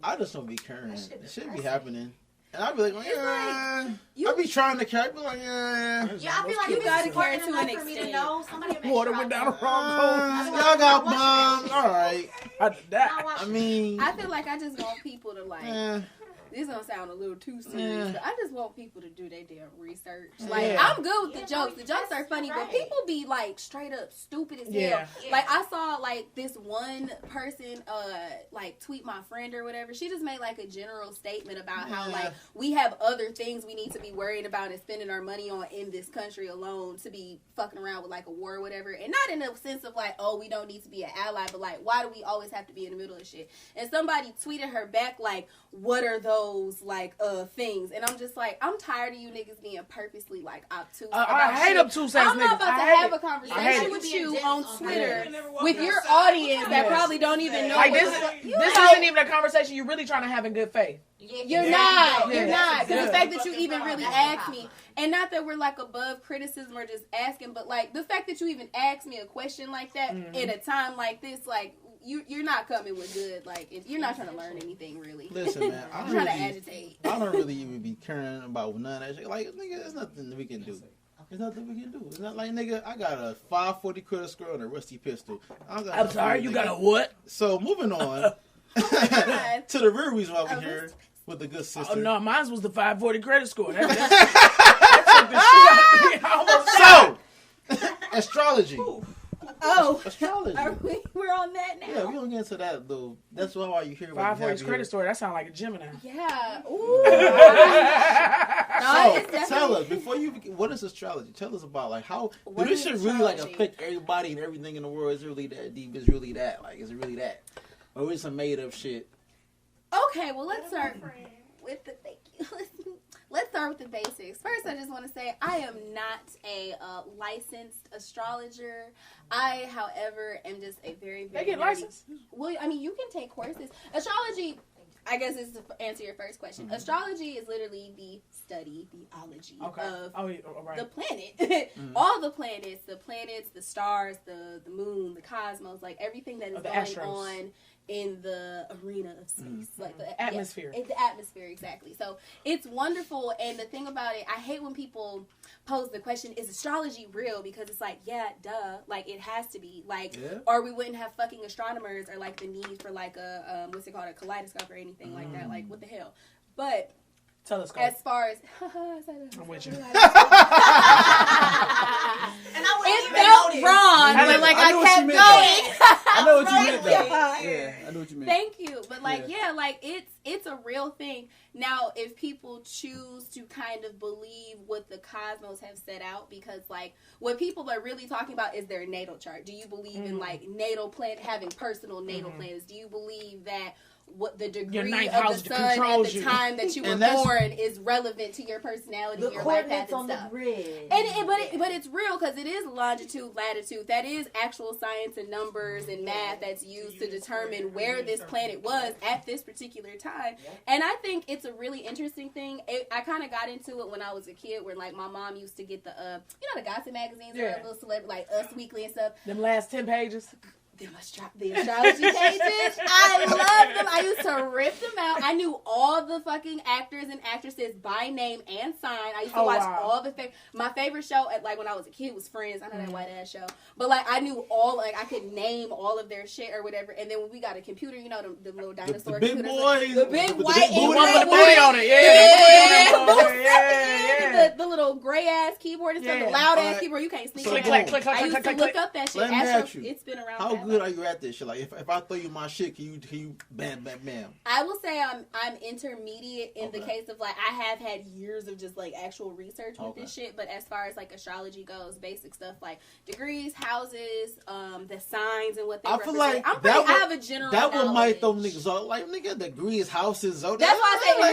I just don't be caring. That shit It shouldn't be depressing. happening. And I be like, It's like, I be trying to care. I be like, Yeah, I feel like You you gotta got care to to an for me to extent. know. Somebody make Water sure went I down know. the wrong hole. y'all got bombs. All right. That. I mean, I feel like I just want people to like. This gonna sound a little too serious, but I just want people to do their damn research. Like, Yeah. I'm good with the jokes. The jokes are funny, but people be like straight up stupid as hell. Yeah. Like, I saw like this one person like tweet my friend or whatever. She just made like a general statement about how like we have other things we need to be worried about and spending our money on in this country alone to be fucking around with like a war or whatever. And not in the sense of like, oh, we don't need to be an ally, but like, why do we always have to be in the middle of shit? And somebody tweeted her back like, what are those like things? And I'm just like, I'm tired of you niggas being purposely like obtuse. I hate obtuse ass I'm not niggas. about to I hate have it. a conversation I hate with it. you on Twitter You never walk with your outside. audience that Yes. probably don't even know Like what this, the fuck- this isn't even a conversation you're really trying to have in good faith. You're Yeah. not. Yeah. You're not. Because the Yeah. fact that you even really That's asked the me, and not that we're like above criticism or just asking, but like the fact that you even asked me a question like that in a time like this, like you're not coming with good. Like if you're not trying to learn anything really. listen, man. I'm trying to agitate. I don't really even be caring about none of that shit. Like, nigga, there's nothing we can do. There's nothing we can do. It's not like, nigga, I got a 540 credit score and a rusty pistol. I'm sorry, you got a what? So, moving on God. to the real reason why we're here with the good sister. Oh no, mine was the 540 credit score. That took the shit out of me. I almost died. So, astrology. Oh, Astrology. we're on that now. Yeah, we don't get into that, though. That's why you hear about 540's credit score. That sounds like a Gemini. Yeah. Ooh. So, it's tell us, definitely- before you begin, what is astrology? Tell us about, like, how, What do this is shit really, like, astrology? affect everybody and everything in the world? Is it really that deep? Is it really that? Like, is it really that? Or is it some made-up shit? Okay, well, let's start with the thank you. Let's start with the basics. First, I just want to say I am not a licensed astrologer. I, however, am just a very, They very get licensed? Well, I mean, you can take courses. Astrology, I guess this is to answer your first question. Astrology is literally the study, the ology Okay. of Oh, yeah, all right. the planet. All the planets, the stars, the moon, the cosmos, like everything that is Oh, the going astros. on in the arena of space, like the Atmosphere. Yeah, the atmosphere, exactly. So it's wonderful. And the thing about it, I hate when people pose the question, is astrology real? Because it's like, yeah, duh, like it has to be, like, or we wouldn't have fucking astronomers or like the need for like a what's it called, a kaleidoscope or anything like that. Like, what the hell? But Telescope. as far as I'm with you. And I wouldn't it even felt notice. wrong, I but know- like I know I what kept you meant, going. I know what you meant, though. Yeah. Yeah, I know what you meant. Thank you. But like, yeah, like it's a real thing. Now, if people choose to kind of believe what the cosmos have set out, because like what people are really talking about is their natal chart. Do you believe in like natal planet, having personal natal planets? Do you believe that what the degree ninth of house the sun at controls the you. time that you were And that's- born is relevant to your personality, The your life path, coordinates and on the stuff? grid. But it's real because it is longitude, latitude. That is actual science and numbers and math that's used to determine where this planet was at this particular time. And I think it's a really interesting thing. I kind of got into it when I was a kid, where like my mom used to get the the gossip magazines or little celebrity like Us Weekly and stuff. Them last 10 pages. The astrology pages, I love them. I used to rip them out. I knew all the fucking actors and actresses by name and sign. I used to watch all the my favorite show at like when I was a kid was Friends. I know that white ass show, but like I knew all, like I could name all of their shit or whatever. And then when we got a computer, you know, the little dinosaur the big computers, boys, the big with white the big and booty black With the booty on it, yeah. Most Yeah. definitely. The little gray ass keyboard and stuff, the loud ass Alright. keyboard. You can't sneak So it. click, click, I used to click, look click. up that shit. Let me ask you, It's been around. how forever. good are you at this shit? Like, if I throw you my shit, can you bam, bam, bam? I will say I'm intermediate in the case of like I have had years of just like actual research with this shit, but as far as like astrology goes, basic stuff like degrees, houses, the signs and what they I represent. feel like I have a general that one might throw knowledge. niggas off. Like, nigga, degrees, houses, zodiac. That's why I say Fuck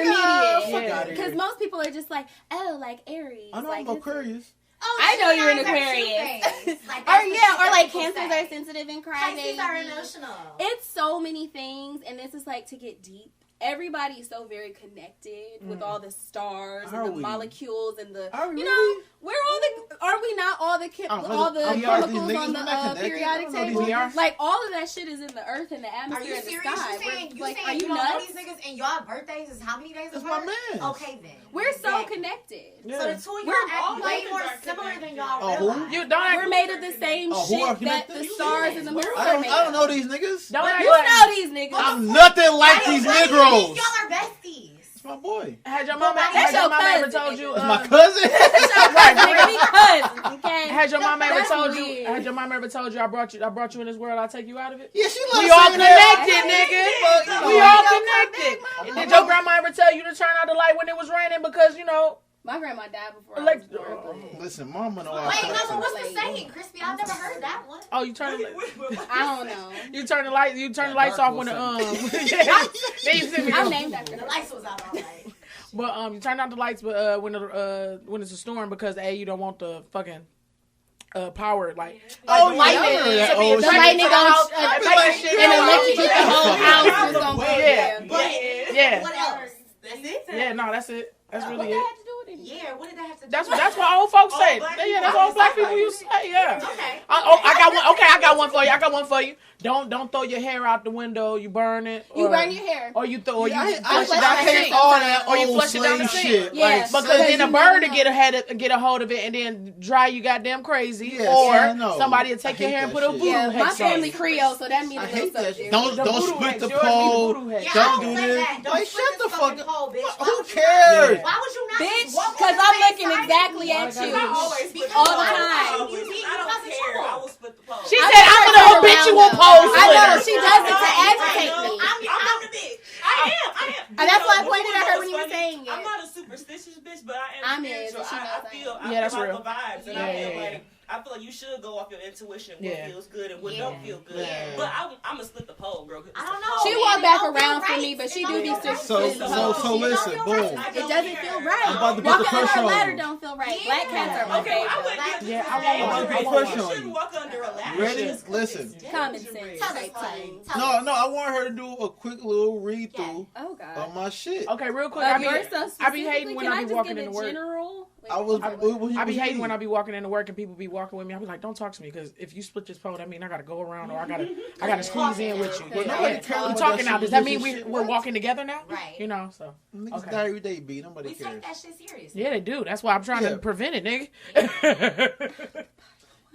intermediate, outta here. because most people are just like, oh, like Aries. I know like, I'm Aquarius. Oh, I know you're an Geminis are Aquarius. two-faced. Like, Or that's what yeah, or like people Cancers say. are sensitive and Pisces are crybaby. emotional. It's so many things, and this is like to get deep. Everybody is so very connected with all the stars Are and the we? molecules and the. Are we You really? know, we're all the. Are we not all the all the we are these chemicals niggas, on we're not the connected. periodic I don't know table? these We are. Like all of that shit is in the earth and the Are atmosphere you and the serious? sky. You saying Like, are you you don't know nuts? these niggas and y'all birthdays is how many days That's apart? my man. Okay then. We're so Exactly. connected. Yeah. So the two of We're y'all act all way niggas more are similar than connected. y'all Oh, who? realize. You don't We're act. made of the same Oh, who are shit that connected? the stars and the moon We're are made I don't know of. these niggas. Don't act You like. know these niggas. I'm nothing like these Why do you think Negroes. Y'all are besties. It's my boy. Had your mama, That's had your your mama ever cousin, told you? It's my cousin. Right, nigga, we cousins, okay? Had your mama ever That's told you? weird. Had your mama ever told you I brought you in this world? I'll take you out of it. Yeah, she We loves all saying that. connected, nigga. But, We you know, all Come connected. back, mama. Did your grandma ever tell you to turn out the light when it was raining because My grandma died before I Like- was born. Listen, mama know I Wait, feel no, like but what's the Like- saying, Crispy? I've never heard that one. oh you turn I don't know. you turn the lights dark off when the will Then you send me I'm the- named after The her. lights was out all right. But you turn out the lights, but when it's a storm because you don't want the fucking power like Oh, lightning. yeah, I remember that To be old the shit. lightning Lightning goes goes, I be like like, shit and go out. electrocute the whole house. Just gonna go Yeah. there. Yeah. What else? That's it? Yeah, no, that's it. That's What really that it. had to do with it? Yeah, what did that have to do That's with what old folks All say. black Yeah, people that's all say black that. people used to say. Yeah. Okay. I got one for you. I got one for you. Don't throw your hair out the window. You burn it. You or- burn your hair. Or you throw. Or you I flush it flush down my the hair sink. all that Or you old flush it down the slave sink. shit. Yeah. Like, Because Because then a you bird never to get a hold of it and then dry you goddamn crazy. Yes, or I know. somebody will I take your hate hair and that put a shit. voodoo Yeah, my hex on family it. Creole, so that means I a hate little that something. shit. The Don't voodoo split hex. the Yours need the pole. voodoo hex. Yeah, Don't I do don't play this. that. Don't Like, split shut the this fuck fucking up. pole, bitch. Why Who would you cares? Yeah. Why would you not Bitch, just walk because on the I'm same looking side exactly as me? at Because you. I always Because split all the the pole. time. I don't care. I will split the pole. She said I'm an habitual pole I know, splitter. she does it to agitate me. I'm the bitch. I am. And that's why I You know, pointed at her what's when you were funny? saying it. I'm not a superstitious bitch, but I I'm am is, spiritual. and she knows I I feel am. Yeah, that's like real. the vibes, and Yeah, I feel yeah, like I feel like you should go off your intuition, what Yeah. feels good and what Yeah. don't feel good. Yeah. But I'm gonna split the pole, bro. 'cause I it's don't the know. pole. She man, walked it back don't around feel for right. me, but It she don't do be feel right. So listen, boom. It doesn't feel right. I'm about to put the Walking pressure under a on ladder you. don't feel right. Yeah. Black cats are my Okay, I favorite. would Like, give Yeah, you I today. want to You put shouldn't- pressure you on shouldn't you. walk under a ladder. Ready? It's- Listen. it's Common dangerous. sense. Tell us, Like, Chloe. tongue. Tell us. No, I want her to do a quick little read through Oh God. of my shit. Okay, real quick. Of your stuff I be hating specifically? when Can I be just walking give into a work. general? I was. I be hating when I be walking into work and people be walking with me. I be like, don't talk to me because if you split this pole, that mean I gotta go around or I gotta squeeze in with you. But Yeah, nobody yeah. cares We about talking that now. shit. Does that This mean shit. we're walking together now? Right. You know, so Niggas Okay. die every day, B. Nobody We cares. take that shit seriously. yeah, they do. That's why I'm trying Yeah. to prevent it, nigga.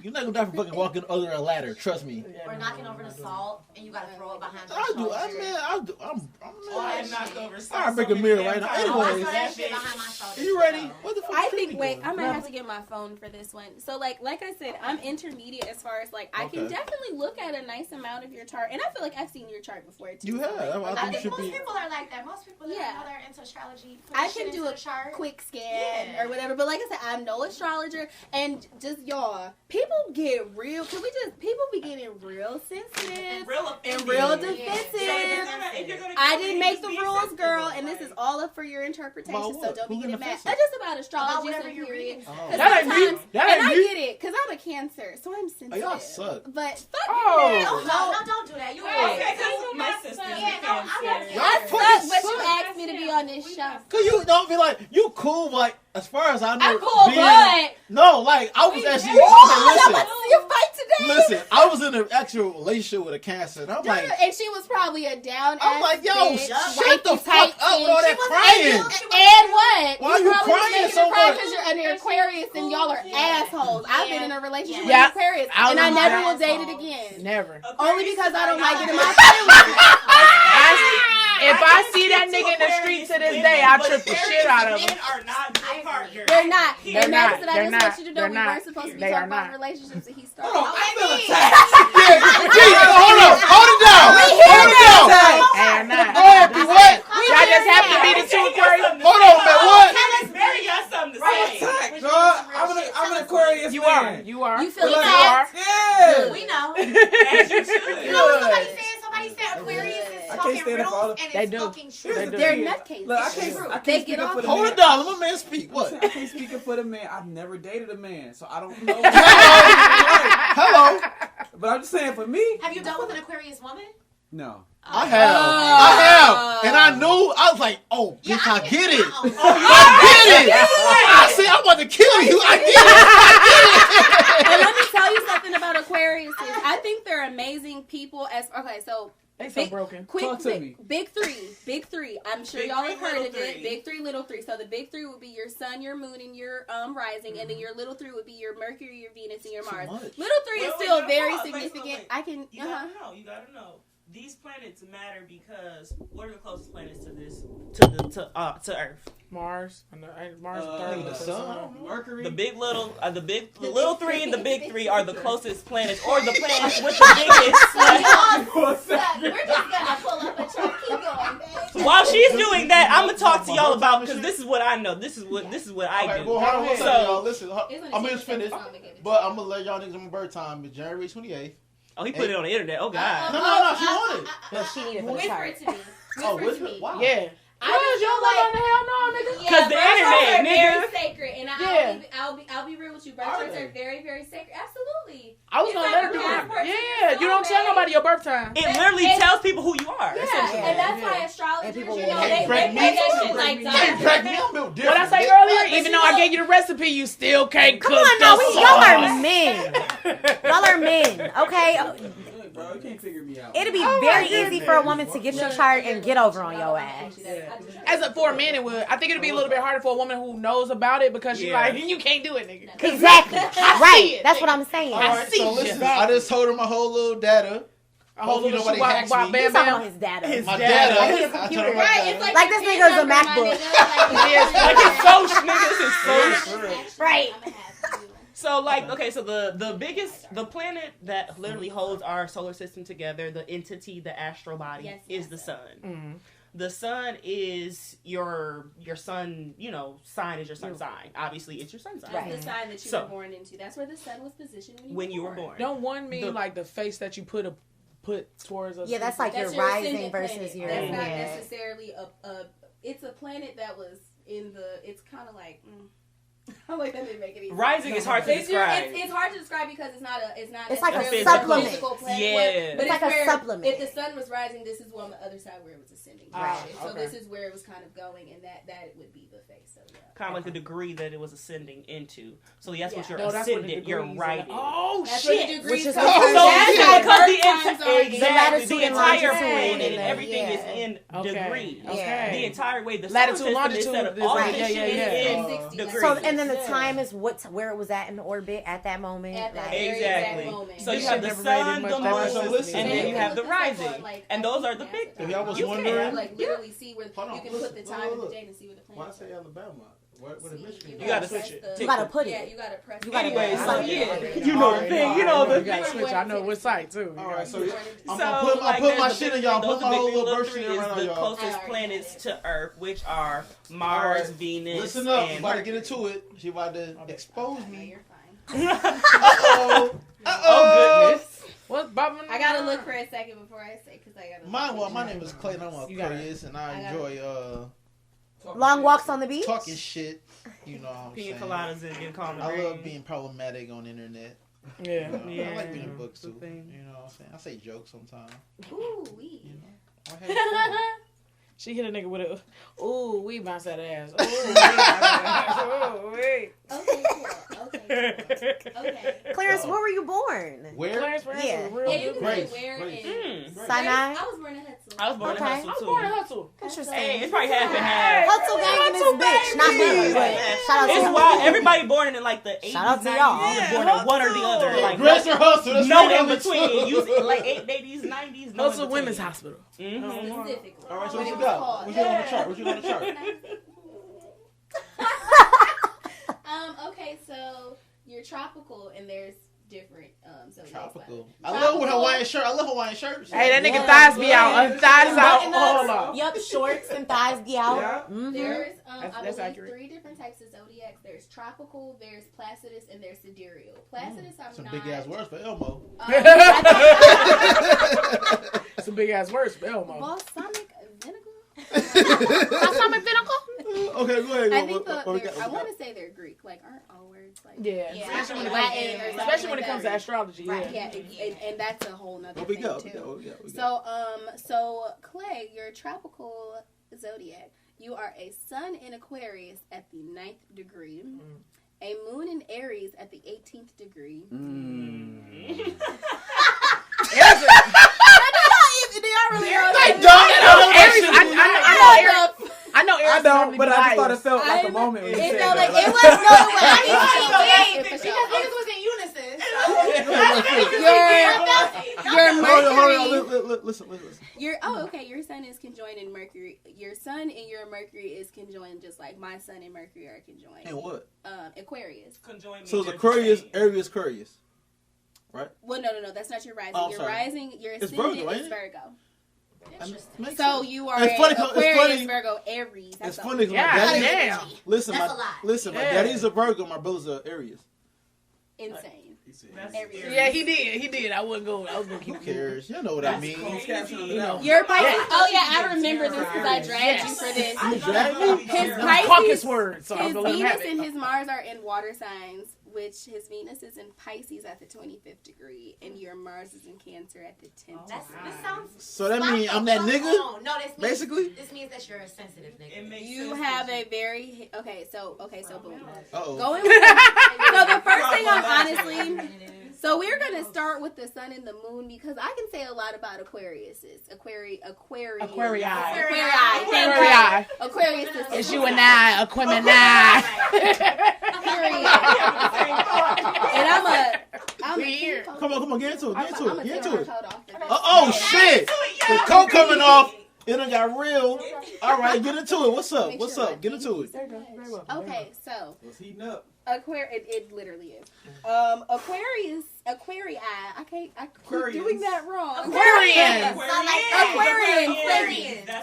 You're not gonna die from fucking walking under a ladder. Trust me. Or knocking over the salt and you gotta throw it behind the I do. shoulder. I do. I'm Oh, I man. knocked over I'll break a mirror right now. Oh, I Anyways, throw that shit behind my shoulder. are you ready? What the fuck? I is think. Trippy Wait, doing? I might have to get my phone for this one. So, like I said, I'm intermediate as far as like I can Okay. definitely look at a nice amount of your chart, and I feel like I've seen your chart before too. You have. So, I like, think I you think should most be. people are like that. Most people that Yeah. know they're into astrology. Put I shit can into do the a chart. quick scan Yeah. or whatever. But like I said, I'm no astrologer, and just y'all, people get real. People be getting real sensitive Real and offended. real Yeah. defensive. If you're gonna I do didn't it, make just the be rules, sensible, girl, and this like- is all up for your interpretation. About So what? don't be Who getting getting mad. offensive? That's just about About astrology, whatever some you're period. reading. Oh. 'Cause That ain't me. sometimes, That and ain't I me. get it, cause I'm a Cancer, so I'm sensitive. y'all suck. But fuck Oh. that. No, don't do that. You Okay, right. cause my sister. Yeah, no, I'm not. Y'all I fucking suck, but you suck. asked me to be on this show. Cause you don't feel like you cool, but like as far as I know, I'm cool, being- but no, like I was actually Ooh, okay. y'all about to see a fight today. Listen, I was in an actual relationship with a Cancer, and I'm like, And she was probably a down. I'm like, yo, bitch, shut the wifey fuck type up with thing. all that She was- crying. And what? Why you probably crying making so her cry much? because you're under Aquarius and y'all are assholes. I've been in a relationship Yeah. with Aquarius, I and I was never an will date it asshole. again. Never. Only because I don't like it in my family. If I see that nigga in the street to this day, I'll trip the shit out of him. Men are not good partners. They're not. They're And not. that's what I They're just not. want you to know. They're We not. weren't supposed to be They are talking about not. relationships that he hold on, started. I feel attacked. Hold on, hold it down. We Hold hear it down. They are not. Go ahead, be what? Y'all just happen to be the two Aquarius. Hold on, man, what? Mary got something to say. Attack, dog. I'm an Aquarius You man. are. You are. You feel You attacked? are. Yeah. We know. As you should. You know what somebody said? Somebody Everybody said Aquarius is I can't talking stand up for all riddles the- and They it's do. fucking true. They do. They're nutcases. Look, I It's can't. true. I can't They speak get up off. for the Hold man. it down. Let my man speak. What? I can't speak up for the man. I've never dated a man, so I don't know. Hello. But I'm just saying, for me, Have you dealt with an Aquarius woman? no. I have. And I knew. I was like, oh, bitch, I get it. I get it. I said, I'm about to kill you. I get it. And let me tell you something about Aquarius. I think they're amazing people. They so broken. Talk to me. Big three. I'm sure Big y'all three, have heard little of it. three. Big three, little three. So the big three would be your sun, your moon, and your rising, and then your little three would be your Mercury, your Venus, and your Mars. much. Little three is Wait, still wait, very wait, significant. wait. I can. You gotta know. These planets matter because what are the closest planets to this to Earth? Mars. Mars. The sun. Mercury. The little three and the big three are the closest planets, or the planets with the biggest. We're just gonna pull up a chart. Keep going, babe. While she's doing that, I'm gonna talk to y'all about because this is what I know. This is what I Okay, do. well, hold on, So- y'all. Listen, It's I'm gonna just take finished. us time to get it. But I'm gonna let y'all niggas on my birth time. It's January 28th. Oh, he put it on the internet. Oh God. No, she wanted. Well, she needed for the Whisper chart. it to me. Oh, Whisper it to me. wow. Yeah. I just you feel don't like know the hell no, nigga. Because the internet, are very nigga. sacred, and Yeah. I'll be real with you. Birth Are charts they? are very, very sacred. Absolutely. I was It's gonna like let her a do passport it. to your Yeah, you soul, don't tell babe. nobody your birth time. It literally And- tells people who you are. Yeah, essentially. and that's Yeah. why astrologers, And people you will know, hate they you. play that shit like You can't that. break me. I'm built different. What I say bitch. earlier, even though I gave you the recipe, you still can't cook. Come on now, the y'all are sauce. men. Y'all are men, okay? Look, bro, you can't figure me out. It'd be Oh, very my easy goodness. for a woman to get your chart and get over on your ass. For a man, it would. I think it'd be a little bit harder for a woman who knows about it because she's Yeah. like, you can't do it, nigga. Exactly. Right. it. That's what I'm saying. All right, see so you. listen, I just told her my whole little data. A whole Hopefully little nobody shit, hacks wah, me. bam, He's talking bam. about his data. His My data. data. Like his I told her computer. my Right, data. it's like Like your this PIN nigga's a number, my MacBook. nigga. Yes, like it's so, nigga, this is so. Right. So like, okay, so the planet that literally holds our solar system together, the entity, the astral body, is the sun. Mm-hmm. The sun is your sun, sign is your sun sign. Obviously, it's your sun sign. That's the sign that you So- were born into. That's where the sun was positioned When you were born. Don't one mean like the face that you put towards us? Yeah, that's like That's your rising ascendant versus planet. your. That's not Yeah. necessarily it's a planet that was in the. It's kind of like. I'm like that didn't make any sense. Rising is hard to describe. It's hard to describe because it's not It's like a necessarily supplement. physical planet, Yeah. but It's like a where supplement. If the sun was rising, this is on the other side where it was ascending. Right. So Okay. this is where it was kind of going, and that would be the face. So yeah. Kind of like the degree that it was ascending into. So that's what Yeah. you're No, that's what the ascendant, you're degrees writing. Oh That's what shit! the Which degrees is come how- from. Oh, That's shit. how Because birth the times are in- latitude the and entire longitude planet and and everything yeah. is in Okay. degrees. Okay. The entire way the Latitude, solar system longitude is set up, is all right. this Yeah, shit yeah, is yeah. in 360 degrees. So and then the time is where it was at in orbit at that moment. At that Like, very Exactly. exact moment. So you This have shit the never made it sun, much the better. moon, So listen. and then you have the Look this up on, rising. like, And those are the NASA. big If y'all was You wondering, can. Like literally see where Hold on, you can listen, put the time of look. the day and see where the Why I planets say are. Alabama? What is Michigan? You gotta press switch it. the- You gotta put it. Yeah, you gotta press. You gotta- Anyway, Yeah. so Yeah. you know the thing, you know You the gotta switch. I know which site too. All right, so So, I'm So, gonna put like, my there's shit the in y'all. big- Put my those whole big little birth three shit is around the y'all. closest I already planets got to Earth, which are Mars, Alright, Venus, Listen up, and I'm about to Mercury. get into it. She about to expose no, me. you're fine. Uh-oh. Oh goodness. What's Bob? I gotta look for a second before I say because I gotta. My name is Clayton. I'm You got it. Aquarius, and I I got enjoy long walks on the beach. talking shit. You know what I'm Pina saying? coladas and getting calm and I love rain. being problematic on the internet. Yeah. You know, I like reading books that's too. the thing. You know what I'm saying? I say jokes sometimes. Ooh, wee. You know, I have fun. She hit a nigga with a, ooh, we bounce that ass. Ooh, we bounce that ass. Ooh, wait. Okay, cool. Okay. Okay. Clarence, where were you born? Where? Clarence Ransom Yeah. was real Yeah, you good. can say Grace, where Grace. in. Sinai. I was born in Hudson. I was born Okay. in I Hustle was too. born in Hustle. Interesting. Hey, it's probably half and half. Hustle gang in this bitch, not me. But shout out to It's y'all. wild. Everybody born in like the 80s, Shout out to 90s, y'all. is born in one or the other. Like Grace or Hustle? That's no right, in only between. two. Usually like 80s, 90s. No Hustle in Women's between. Hospital. Mhm. Specifically. All right, so When what it you was got? called. What you got on the chart? What you got on the chart? Okay, so you're tropical, and there's different zodiacs. Tropical. I love Hawaiian shirt. I love Hawaiian shirts. Hey, that nigga Yeah. thighs be out. Thighs out. Button Hold ups. on. Yup, shorts and thighs be out. Yeah. Mhm. There's That's I believe accurate. 3 different types of zodiacs. There's tropical, there's Placidus, and there's sidereal. Placidus, I'm Some not. big ass words for Elmo. Some big ass words from Elmo. Balsamic vinegar. Balsamic vinegar? Okay, go ahead. I think I want to say they're Greek. Like, aren't all words like Especially when it Latin comes, or especially when it something comes to like astrology. that? Right. Yeah, and that's a whole nother thing too. So Clay, your tropical zodiac, you are a sun in Aquarius at the 9th degree, a moon in Aries at the 18th degree. I know Aries. I don't, but I just thought it felt like a moment when you said that. It was Because niggas was in unison. Your Mercury. Hold on. Listen. Your sun is conjoined in Mercury. Your sun and your Mercury is conjoined, just like my sun and Mercury are conjoined. And what? Aquarius. So it's Aquarius, Aries, Aquarius, right? Well, no, that's not your rising. Your sorry. rising, your It's ascendant Virgo, is ain't it? Virgo. Makes So sense. you are It's funny, Aquarius, Virgo, Aries. It's funny. Yeah, damn. Listen, That's a lot. my daddy's a Virgo, my brother's a Aries. Insane. Yeah, he did. I was gonna keep Who cares? You know what I mean. Your Pisces. Oh yeah, I remember this because I dragged you for this. You dragged me? His Caucus Pisces, words. So his I'm gonna Venus have it. and his Mars are in water signs, which his Venus is in Pisces at the 25th degree, and your Mars is in Cancer at the 10th degree. This sounds. So that means I'm that nigga? No, this means, Basically? This means that you're a sensitive nigga. You have a very so boom. Uh-oh. Going with so the first thing I'm honestly. So we're gonna start with the sun and the moon because I can say a lot about Aquariuses. Aquarii. Aquarius. It's you and I, Aquemini. And I'm a here. Come on, get into it. Get into it. It. Oh shit! The coat coming off. It done got real. All right, get into it. What's up? Get into it. Okay, so It's heating up. it literally is. Aquarii. I keep doing that wrong. Aquarians.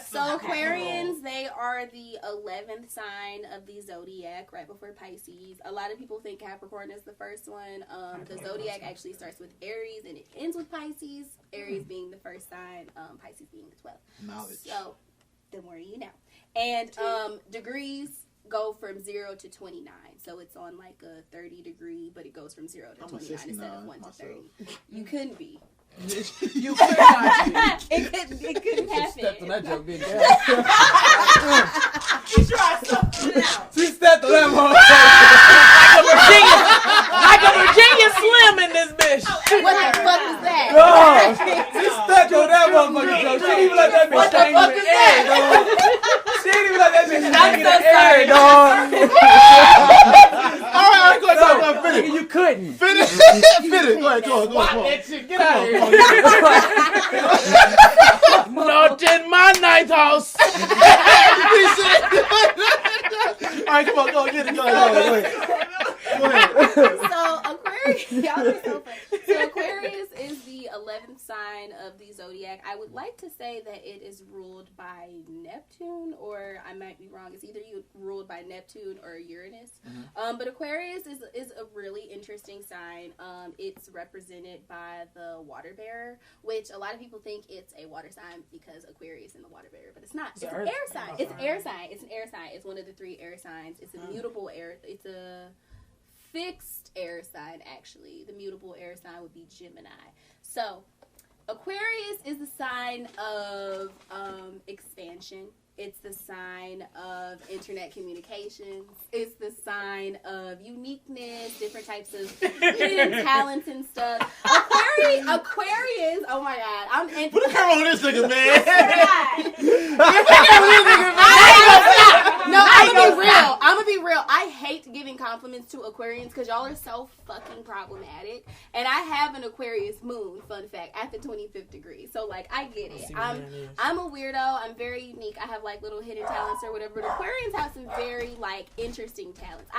So Aquarians, they are the 11th sign of the zodiac, right before Pisces. A lot of people think Capricorn is the first one. The zodiac actually starts with Aries and it ends with Pisces. Aries being the first sign, Pisces being the 12th. Knowledge. So the more you know. And degrees go from 0 to 29. So it's on like a 30 degree, but it goes from 0 to 29 instead of 1 to 30. You couldn't be. You could not be. It couldn't happen. Stepped on that joke, big guy. She tried something out. She stepped on that motherfucker. Like a Virginia Slim in this bitch. What the fuck is that? No, she stepped on that motherfucker, Joe. She didn't even let that bitch hang in the air, dog. She didn't even let that bitch hang in the air, dog. All right, go ahead, finish. Nigga, you couldn't. Finish. Go ahead, go on. Get out of here. Not in my night house. All right, come on, go get it. Go ahead. So Aquarius, y'all are so funny. So Aquarius is the 11th sign of the zodiac. I would like to say that it is ruled by Neptune, or I might be wrong. It's either ruled by Neptune or Uranus. Mm-hmm. But Aquarius is a really interesting sign. It's represented by the water bearer, which a lot of people think it's a water sign because Aquarius and the water bearer, but it's not. It's an air sign. It's an air sign. It's an air sign. It's one of the 3 air signs. It's a mutable air. It's a fixed air sign, actually. The mutable air sign would be Gemini. So Aquarius is the sign of expansion. It's the sign of internet communications. It's the sign of uniqueness, different types of hidden talents and stuff. Aquarius, oh my God. Put a camera on this nigga, man. No, I'm gonna be real. I hate giving compliments to Aquarians because y'all are so fucking problematic. And I have an Aquarius moon, fun fact, at the 25th degree. So like, I get it. I'm a weirdo. I'm very unique. I have like little hidden talents or whatever. But Aquarians have some very like interesting talents.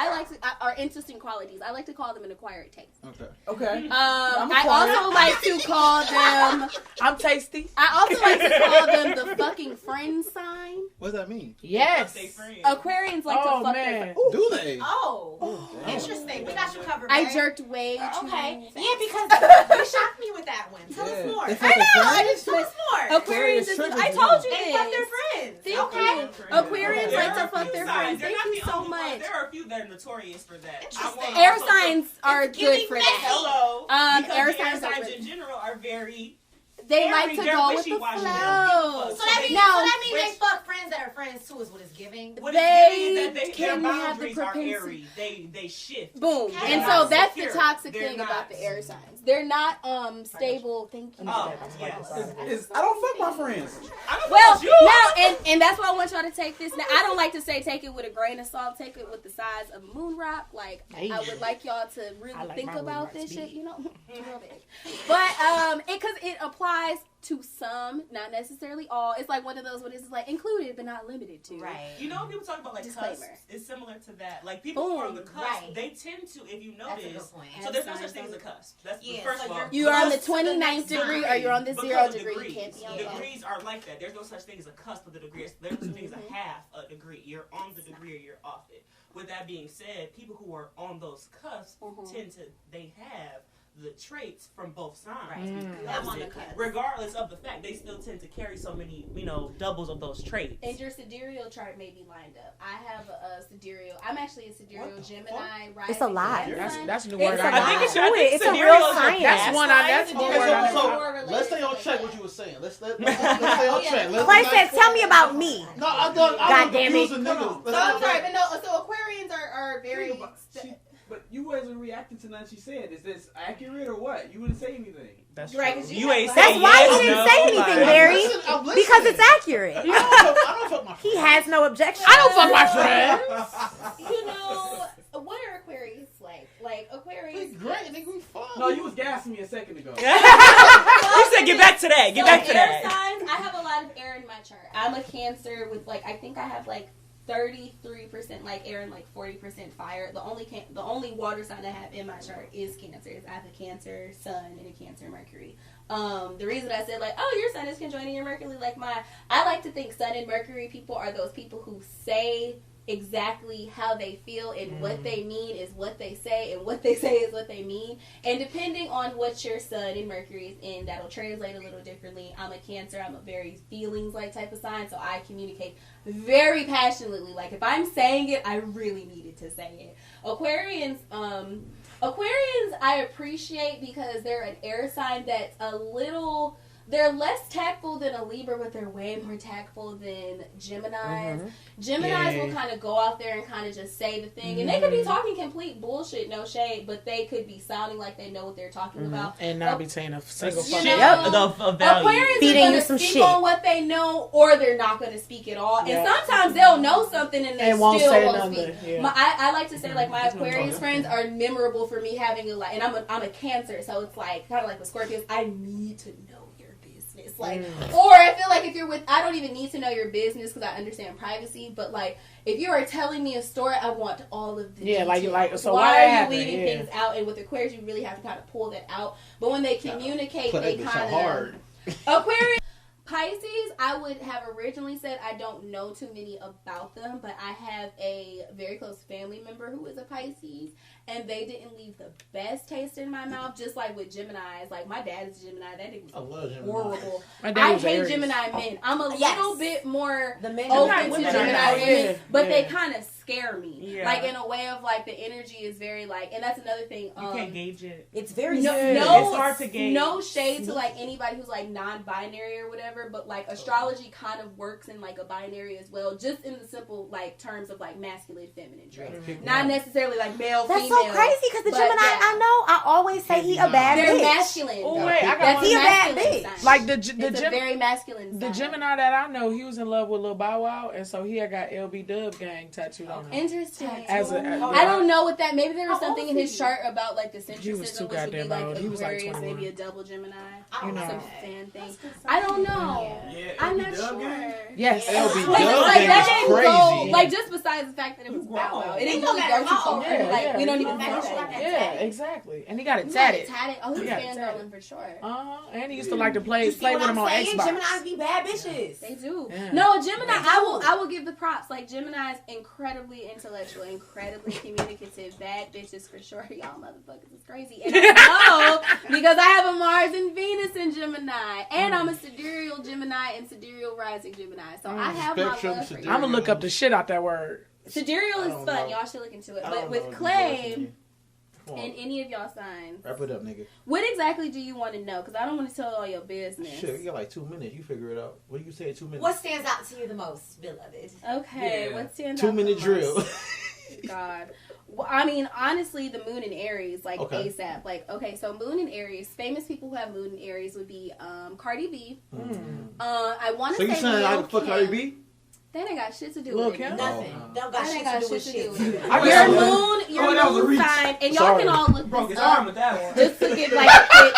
Or interesting qualities. I like to call them an acquired taste. Okay. I also like to call them. I'm tasty. I also like to call them the fucking friend sign. What does that mean? Yes. Aquarians like to fuck man. Do they? Oh, interesting. We got you covered. I babe. jerked way too Okay. fast. Yeah, because you shocked me with that one. Tell us more. They fuck their friends? Tell us more. Aquarius is. Aquarius I told you They fuck this. their friends. Thank Okay. you. Aquarians There like are to a fuck few their signs. friends. They're Thank not you the so only ones. much. There are a few that are notorious for that. Interesting. Air signs are good giving for messy. that. Hello. Air Because air signs are signs good. in general are very. They Airy, like to they're go with the wishy-washy. flow. So that means, Now, they fuck friends that are friends too, is what it's giving. What They it's giving is that their can have the boundaries are propensity. airy. They shift. Boom. They're And not so that's the secure. toxic They're thing not- about the air signs. They're not stable. Thank you. Oh, yes. I don't fuck my friends. I don't Well, know about you. now, and that's why I want y'all to take this. Now, I don't like to say take it with a grain of salt. Take it with the size of a moon rock. Like, I would like y'all to really I like think my moon about rocks this big. shit, you know? Real big. But, because it applies to some, not necessarily all. It's like one of those, what is like included but not limited to. Right. You know, when people talk about like Disclaimer. cusps, it's similar to that. Like people who are on the Boom. cusp, Right. they tend to, if you That's a good notice, point. so there's no such thing as a cusp. That's Yeah, first so of all. You are on the Close to the 29th next degree or degree. you're on the Because 0 of degree. You degrees. can't be on that. Degrees are like that. There's no such thing as a cusp of the degree. There's no such thing as a half a degree. You're on the degree or you're off it. With that being said, people who are on those cusps they have the traits from both sides. I'm on the cusp. Regardless of the fact, they still tend to carry so many, doubles of those traits. And your sidereal chart may be lined up. I have a sidereal. I'm actually a sidereal Gemini. Rising It's a lie. Cancer That's sign. that's a new It's word. a I lie. think it's a real science. That's one. That's one Okay, word. I so know. let's stay on track what you were saying. Let's stay on track. Clay said, "Tell me about me." No, I'm done damn it. confusing So niggas. I'm sorry, but no. So Aquarians are very. But you wasn't reacting to nothing she said. Is this accurate or what? You wouldn't say anything. That's Right, true. 'cause You you ain't have- saying That's why yes, he didn't no, say anything, like- Barry. I'm listening. Because it's accurate. I don't fuck my He friends. has no objection. I don't fuck my friends. You know, what are Aquarius like? Like They Aquarius. great, nigga. We fun. No, you was gassing me a second ago. You said get back to that. Get back to air that. signs. I have a lot of air in my chart. I'm a Cancer with I think I have 33% air and 40% fire. The only water sign I have in my chart is Cancer. I have a Cancer Sun and a Cancer Mercury. The reason I said your Sun is conjoining your Mercury I like to think Sun and Mercury people are those people who say exactly how they feel and what they mean is what they say and what they say is what they mean, and depending on what your Sun and Mercury is in, that'll translate a little differently. I'm a Cancer. I'm a very feelings type of sign, so I communicate very passionately. If I'm saying it, I really needed to say it. Aquarians I appreciate because they're an air sign that's they're less tactful than a Libra, but they're way more tactful than Geminis. Geminis will kind of go out there and kind of just say the thing. And they could be talking complete bullshit, no shade, but they could be sounding like they know what they're talking about. And not be saying a single You fucking know, Of value. Aquarians Feeding are you going some to speak shit. on what they know, or they're not going to speak at all. And sometimes they'll know something and they And won't still say won't nothing. speak. Yeah. I like to say my Aquarius friends are memorable for me having and I'm a Cancer, so it's kind of like with Scorpios. I need to know your business, or I feel like if you're with, I don't even need to know your business because I understand privacy. But if you are telling me a story, I want all of the details. so why why are you happened? leaving things out? And with Aquarius, you really have to kind of pull that out. But when they communicate, Put they that bitch kind hard. of Aquarius. Pisces, I would have originally said I don't know too many about them, but I have a very close family member who is a Pisces, and they didn't leave the best taste in my mouth, just like with Geminis. My dad is a Gemini. That nigga I love Gemini. horrible. My dad I was hate Aries. Gemini men. I'm a Yes. little bit more The men open to women Gemini are nice. women, Yeah, but they yeah. kind of scare me. Yeah. In a way of the energy is very and that's another thing. You can't gauge it. It's very No, Yeah. no, It's hard to gauge. no shade to anybody who's non-binary or whatever, but astrology kind of works in a binary as well, just in the simple terms of masculine, feminine traits, not necessarily male, That's female. so crazy because the but Gemini yeah. I know, I always say he a bad They're bitch. masculine. Oh though. wait, I got That's one. He a bad masculine bitch. sign. The It's a very masculine The sign. Gemini that I know, he was in love with Lil Bow Wow, and so he had got LB Dub Gang tattooed on him. Interesting. I I don't know what that. Maybe there was How something old in is his he? chart about the He was centricism, too which would be goddamn old. He was like Aquarius, 21. maybe a double Gemini, don't know. some know. fan thing. I don't know. Yeah, I'm LB not Dub sure. gang? Yes. LB Like, Dub like, gang that is didn't crazy. go, just besides the fact that it was You Bow Wow, wrong. it didn't It don't really matter go too how far. old. Yeah, We don't yeah. even Matter know what that. that Yeah, exactly. And he got it He's not tatted. tatted. Oh, he's He got it fangirling for sure. And he used to like to play You see play what with I'm him on saying? Xbox. Geminis be bad bitches. They do. Yeah. No, Gemini. I will give the props. Gemini's incredible incredibly intellectual, incredibly communicative, bad bitches for sure. Y'all motherfuckers is crazy. And I know because I have a Mars and Venus in Gemini. And I'm a sidereal Gemini and sidereal rising Gemini. So I have my love for you. I'm going to look up the shit out that word. Sidereal is fun. Y'all should look into it. But with Clay and any of y'all signs. Wrap it up, nigga. What exactly do you want to know? Because I don't want to tell all your business. Shit, you got like 2 minutes. You figure it out. What do you say in 2 minutes? What stands out to you the most, beloved? Okay, Yeah. what stands out 2 minute the drill. most? God. Well, I mean, honestly, the moon in Aries, like ASAP. Like, okay, so moon in Aries, famous people who have moon in Aries would be Cardi B. I want to So you say saying I Lil' can fuck Kim. Cardi B? That ain't got shit to do Lil' with Kim? it. Nothing. Don't got That shit ain't got to do with shit to do shit. with it. I Your guess- moon, your that was a moon reach. sign, and y'all Sorry. can all look Broke this his arm up with that one. just to get like a quick.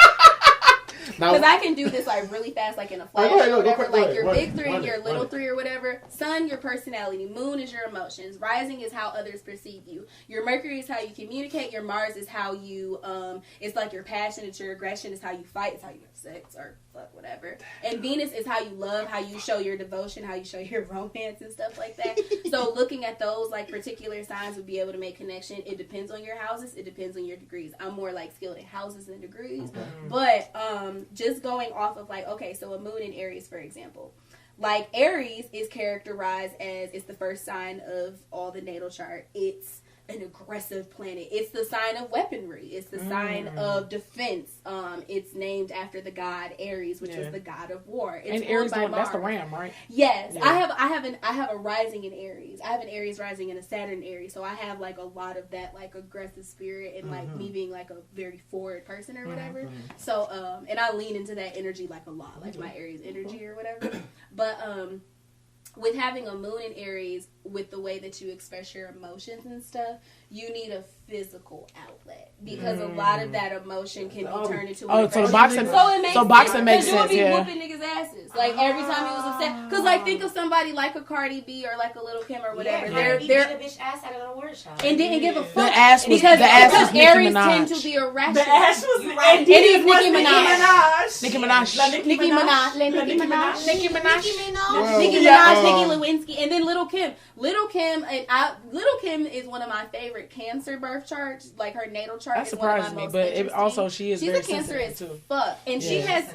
Now, Because I can do this like really fast, like in a flash go ahead, or go whatever. ahead, Like your run big it, three, run your it, little run it. three, or whatever. Sun, your personality. Moon is your emotions. Rising is how others perceive you. Your Mercury is how you communicate. Your Mars is how you, it's like your passion. It's your aggression. It's how you fight. It's how you have sex or fuck whatever. And Venus is how you love, how you show your devotion, how you show your romance and stuff like that. So looking at those like particular signs would be able to make connection. It depends on your houses. It depends on your degrees. I'm more like skilled in houses than degrees. But just going off of like, okay, so a moon in Aries, for example. Like Aries is characterized as, it's the first sign of all the natal chart. It's an aggressive planet. It's the sign of weaponry. It's the sign of defense. It's named after the god Aries, which is the god of war. It's And Aries, ruled by that's the Mars. ram, right? Yes, Yeah. I have a rising in Aries. I have an Aries rising and a Saturn Aries, so I have like a lot of that like aggressive spirit and like me being like a very forward person or whatever. So and I lean into that energy like a lot, like my Aries energy or whatever. But with having a moon in Aries, with the way that you express your emotions and stuff, you need a physical outlet because a lot of that emotion can be turned into an so aggression. boxing- So it makes so boxing makes sense. 'Cause sense, you yeah. would be whooping niggas' asses like every time he was upset. Because like think of somebody like a Cardi B or like a Lil' Kim or whatever. Yeah, they're beat a bitch ass out of an award show. and didn't give a fuck. The ass was because Nicki Aries Minaj. tend to be irrational. The ass was You right. It is Nicki Minaj. Nicki Minaj. La Nicki Minaj, Nicki Minaj, Nicki Minaj. Nicki Minaj, Nicki Lewinsky, and then Little Kim. Little Kim is one of my favorite Cancer birth charts. Like her natal chart That is one of surprises my me, most but interesting. also she is she's very a Cancer sensitive, as too. fuck, and Yeah.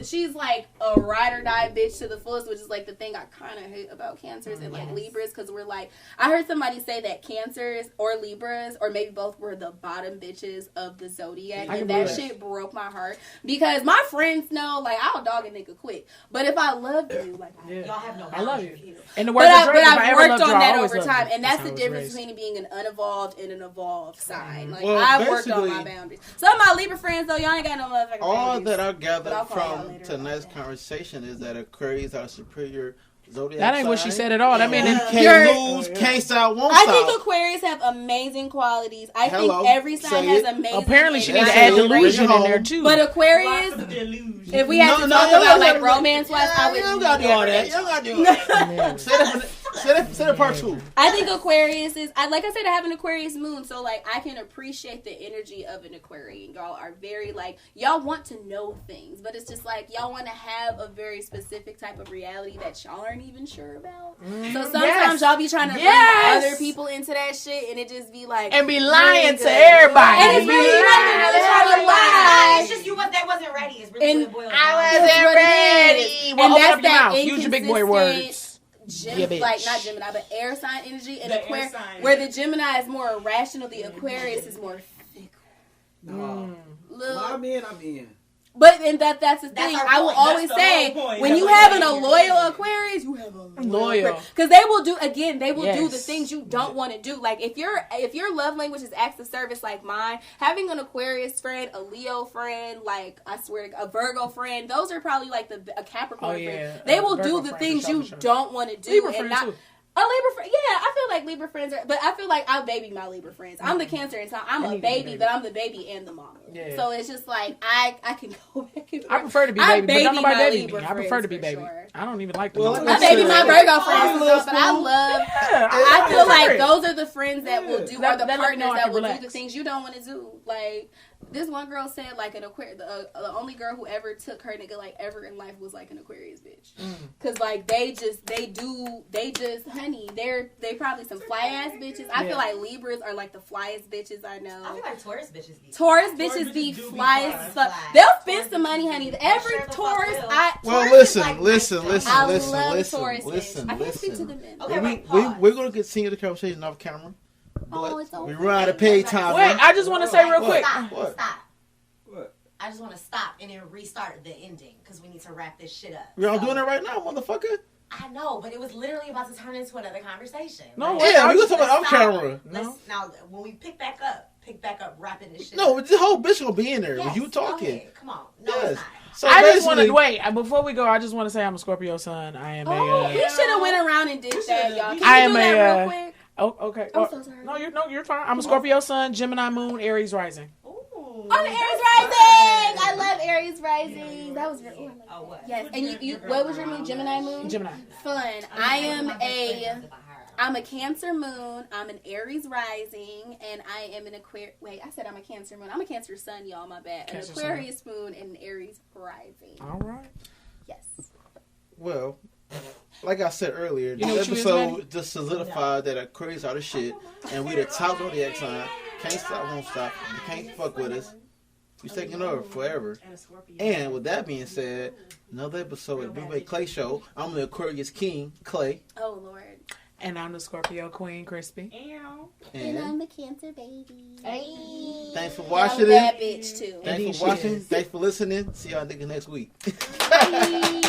she's like a ride or die bitch to the fullest, which is like the thing I kind of hate about Cancers and like Libras, because we're like, I heard somebody say that Cancers or Libras or maybe both were the bottom bitches of the zodiac, I and can that believe shit broke my heart because my friends know like I'll dog a nigga quick, but if I love you, like Yeah. Y'all have no I love you. boundaries. And the words but of Drake, if I I've ever worked loved you, on I that always over loved time, you. and that's how the I was difference raised. between being an unevolved and an evolved sign. Like Well, I've worked on my basically, boundaries. Some of my Libra friends though, y'all ain't got no motherfucking all boundaries. that I But gathered I'll call y'all from later tonight's about that. conversation is that Aquarius are superior zodiac That ain't what she sign. said at all. That mean, Can't You're- lose, can't stop, won't I stop. think Aquarius have amazing qualities. I Hello. think every sign Say has it. amazing. apparently she need That's to add it. delusion Bring it in there home. too. But Aquarius, Lots of delusion. if we had to talk you about don't like gotta- romance wise, I would You don't gotta do all that. You don't gotta do all that. Say that part 2. I think Aquarius is, like I said, I have an Aquarius moon, so like I can appreciate the energy of an Aquarian. Y'all are very like, y'all want to know things, but it's just like y'all want to have a very specific type of reality that y'all aren't even sure about. So sometimes y'all be trying to bring other people into that shit, and it just be like and be lying really to good. everybody. And it's really not even really trying to lie. It's just they wasn't ready. It's really And what it boils down I to. wasn't what it ready. is. Well, And open that's up your that mouth. Use your big boy words. Yeah, bitch. Like not Gemini, but air sign energy, and The air Aquarius, sign. where the Gemini is more irrational, the Aquarius is more fickle. No. Little- I'm in. But and that's the That's thing. our I will point. always That's the say whole point. when That's you what having a you're loyal saying. Aquarius, you have a Loyal. because they will do do the Yes. things you don't want to do. Like if your love language is acts of service like mine, having an Aquarius friend, a Leo friend, like I swear to God, a Virgo friend, those are probably like a Capricorn Oh, yeah. friend. They will Virgo do the friend, things for sure, you for sure. don't want to do, Libra and friend not. too. A Libra friend, yeah, I feel like Libra friends are, but I feel like I'll baby my Libra friends. I'm the Cancer, and so I'm I a need to be baby, baby. but I'm the baby and the mama. Yeah. So it's just like I can go back and I prefer to be I baby, but don't baby nobody my baby Libra me. I prefer to be friends baby. for sure. I don't even like the Well, Libra. I like baby said, my Virgo friends, I'm a little but I love. Yeah, I feel like great. those are the friends that will do, or That the let me know partners I that can will do relax. the things you don't want to do. Like this one girl said, like an Aquarius, the only girl who ever took her nigga like ever in life was like an Aquarius bitch. Cause like they just honey, they probably some fly ass bitches. I feel like Libras are like the flyest bitches I know. I feel like Taurus bitches be. Taurus bitches be do be fly as fly. fuck. Fly. They'll Taurus spend some bitches money, be honey. fly. Every Sure the fuck Taurus, will. Well, Taurus listen, is like listen, nice listen, I listen, love listen, Taurus. listen, I can't speak to the listen. men. Okay, wait, We're pause. going to continue the conversation off camera. Oh, But it's over. we run out of paid time. Wait, I just want to say real quick. Stop. What? Stop. What? I just want to stop and then restart the ending because we need to wrap this shit up. We're all So- doing it right now, motherfucker. I know, but it was literally about to turn into another conversation. No, Like, wait, Yeah, we're going let's to talk about off stop. camera. Let's, now, when we pick back up wrapping this shit No, up. the whole bitch going to be in there Yes, with you talking. go ahead. Come on. No, Yes. it's not. So I just want basically- to wait before we go. I just want to say I'm a Scorpio sun. I am Oh, we a. should have went around and did that, y'all. Can I you am do that a, real quick? Oh, okay. I'm so sorry. No, you're fine. I'm a Scorpio sun, Gemini moon, Aries rising. Ooh. I'm Aries rising. I love Aries rising. That was real. Oh, what? Yes, and you what was your moon? Gemini moon. Gemini. Fun. I'm a Cancer moon. I'm an Aries rising, and I am an Aquarius. Wait, I said I'm a Cancer moon. I'm a Cancer sun, y'all. My bad. Cancer An Aquarius moon and an Aries rising. All right. Yes. Well, like I said earlier, You know this what you is, Maddie? episode just solidified that Aquarius are the shit, and we the top zodiac sign. Can't stop, won't stop. You can't fuck with us. We taking over forever. And a Scorpio. And with that being said, another episode of the Blue Bay Clay Show. I'm the Aquarius King, Clay. Oh Lord. And I'm the Scorpio queen, Crispy. And I'm And the Cancer baby. thanks for I'm watching that it. bitch too. Thanks Indeed for she watching. is. Thanks for listening. See y'all niggas next week. Bye.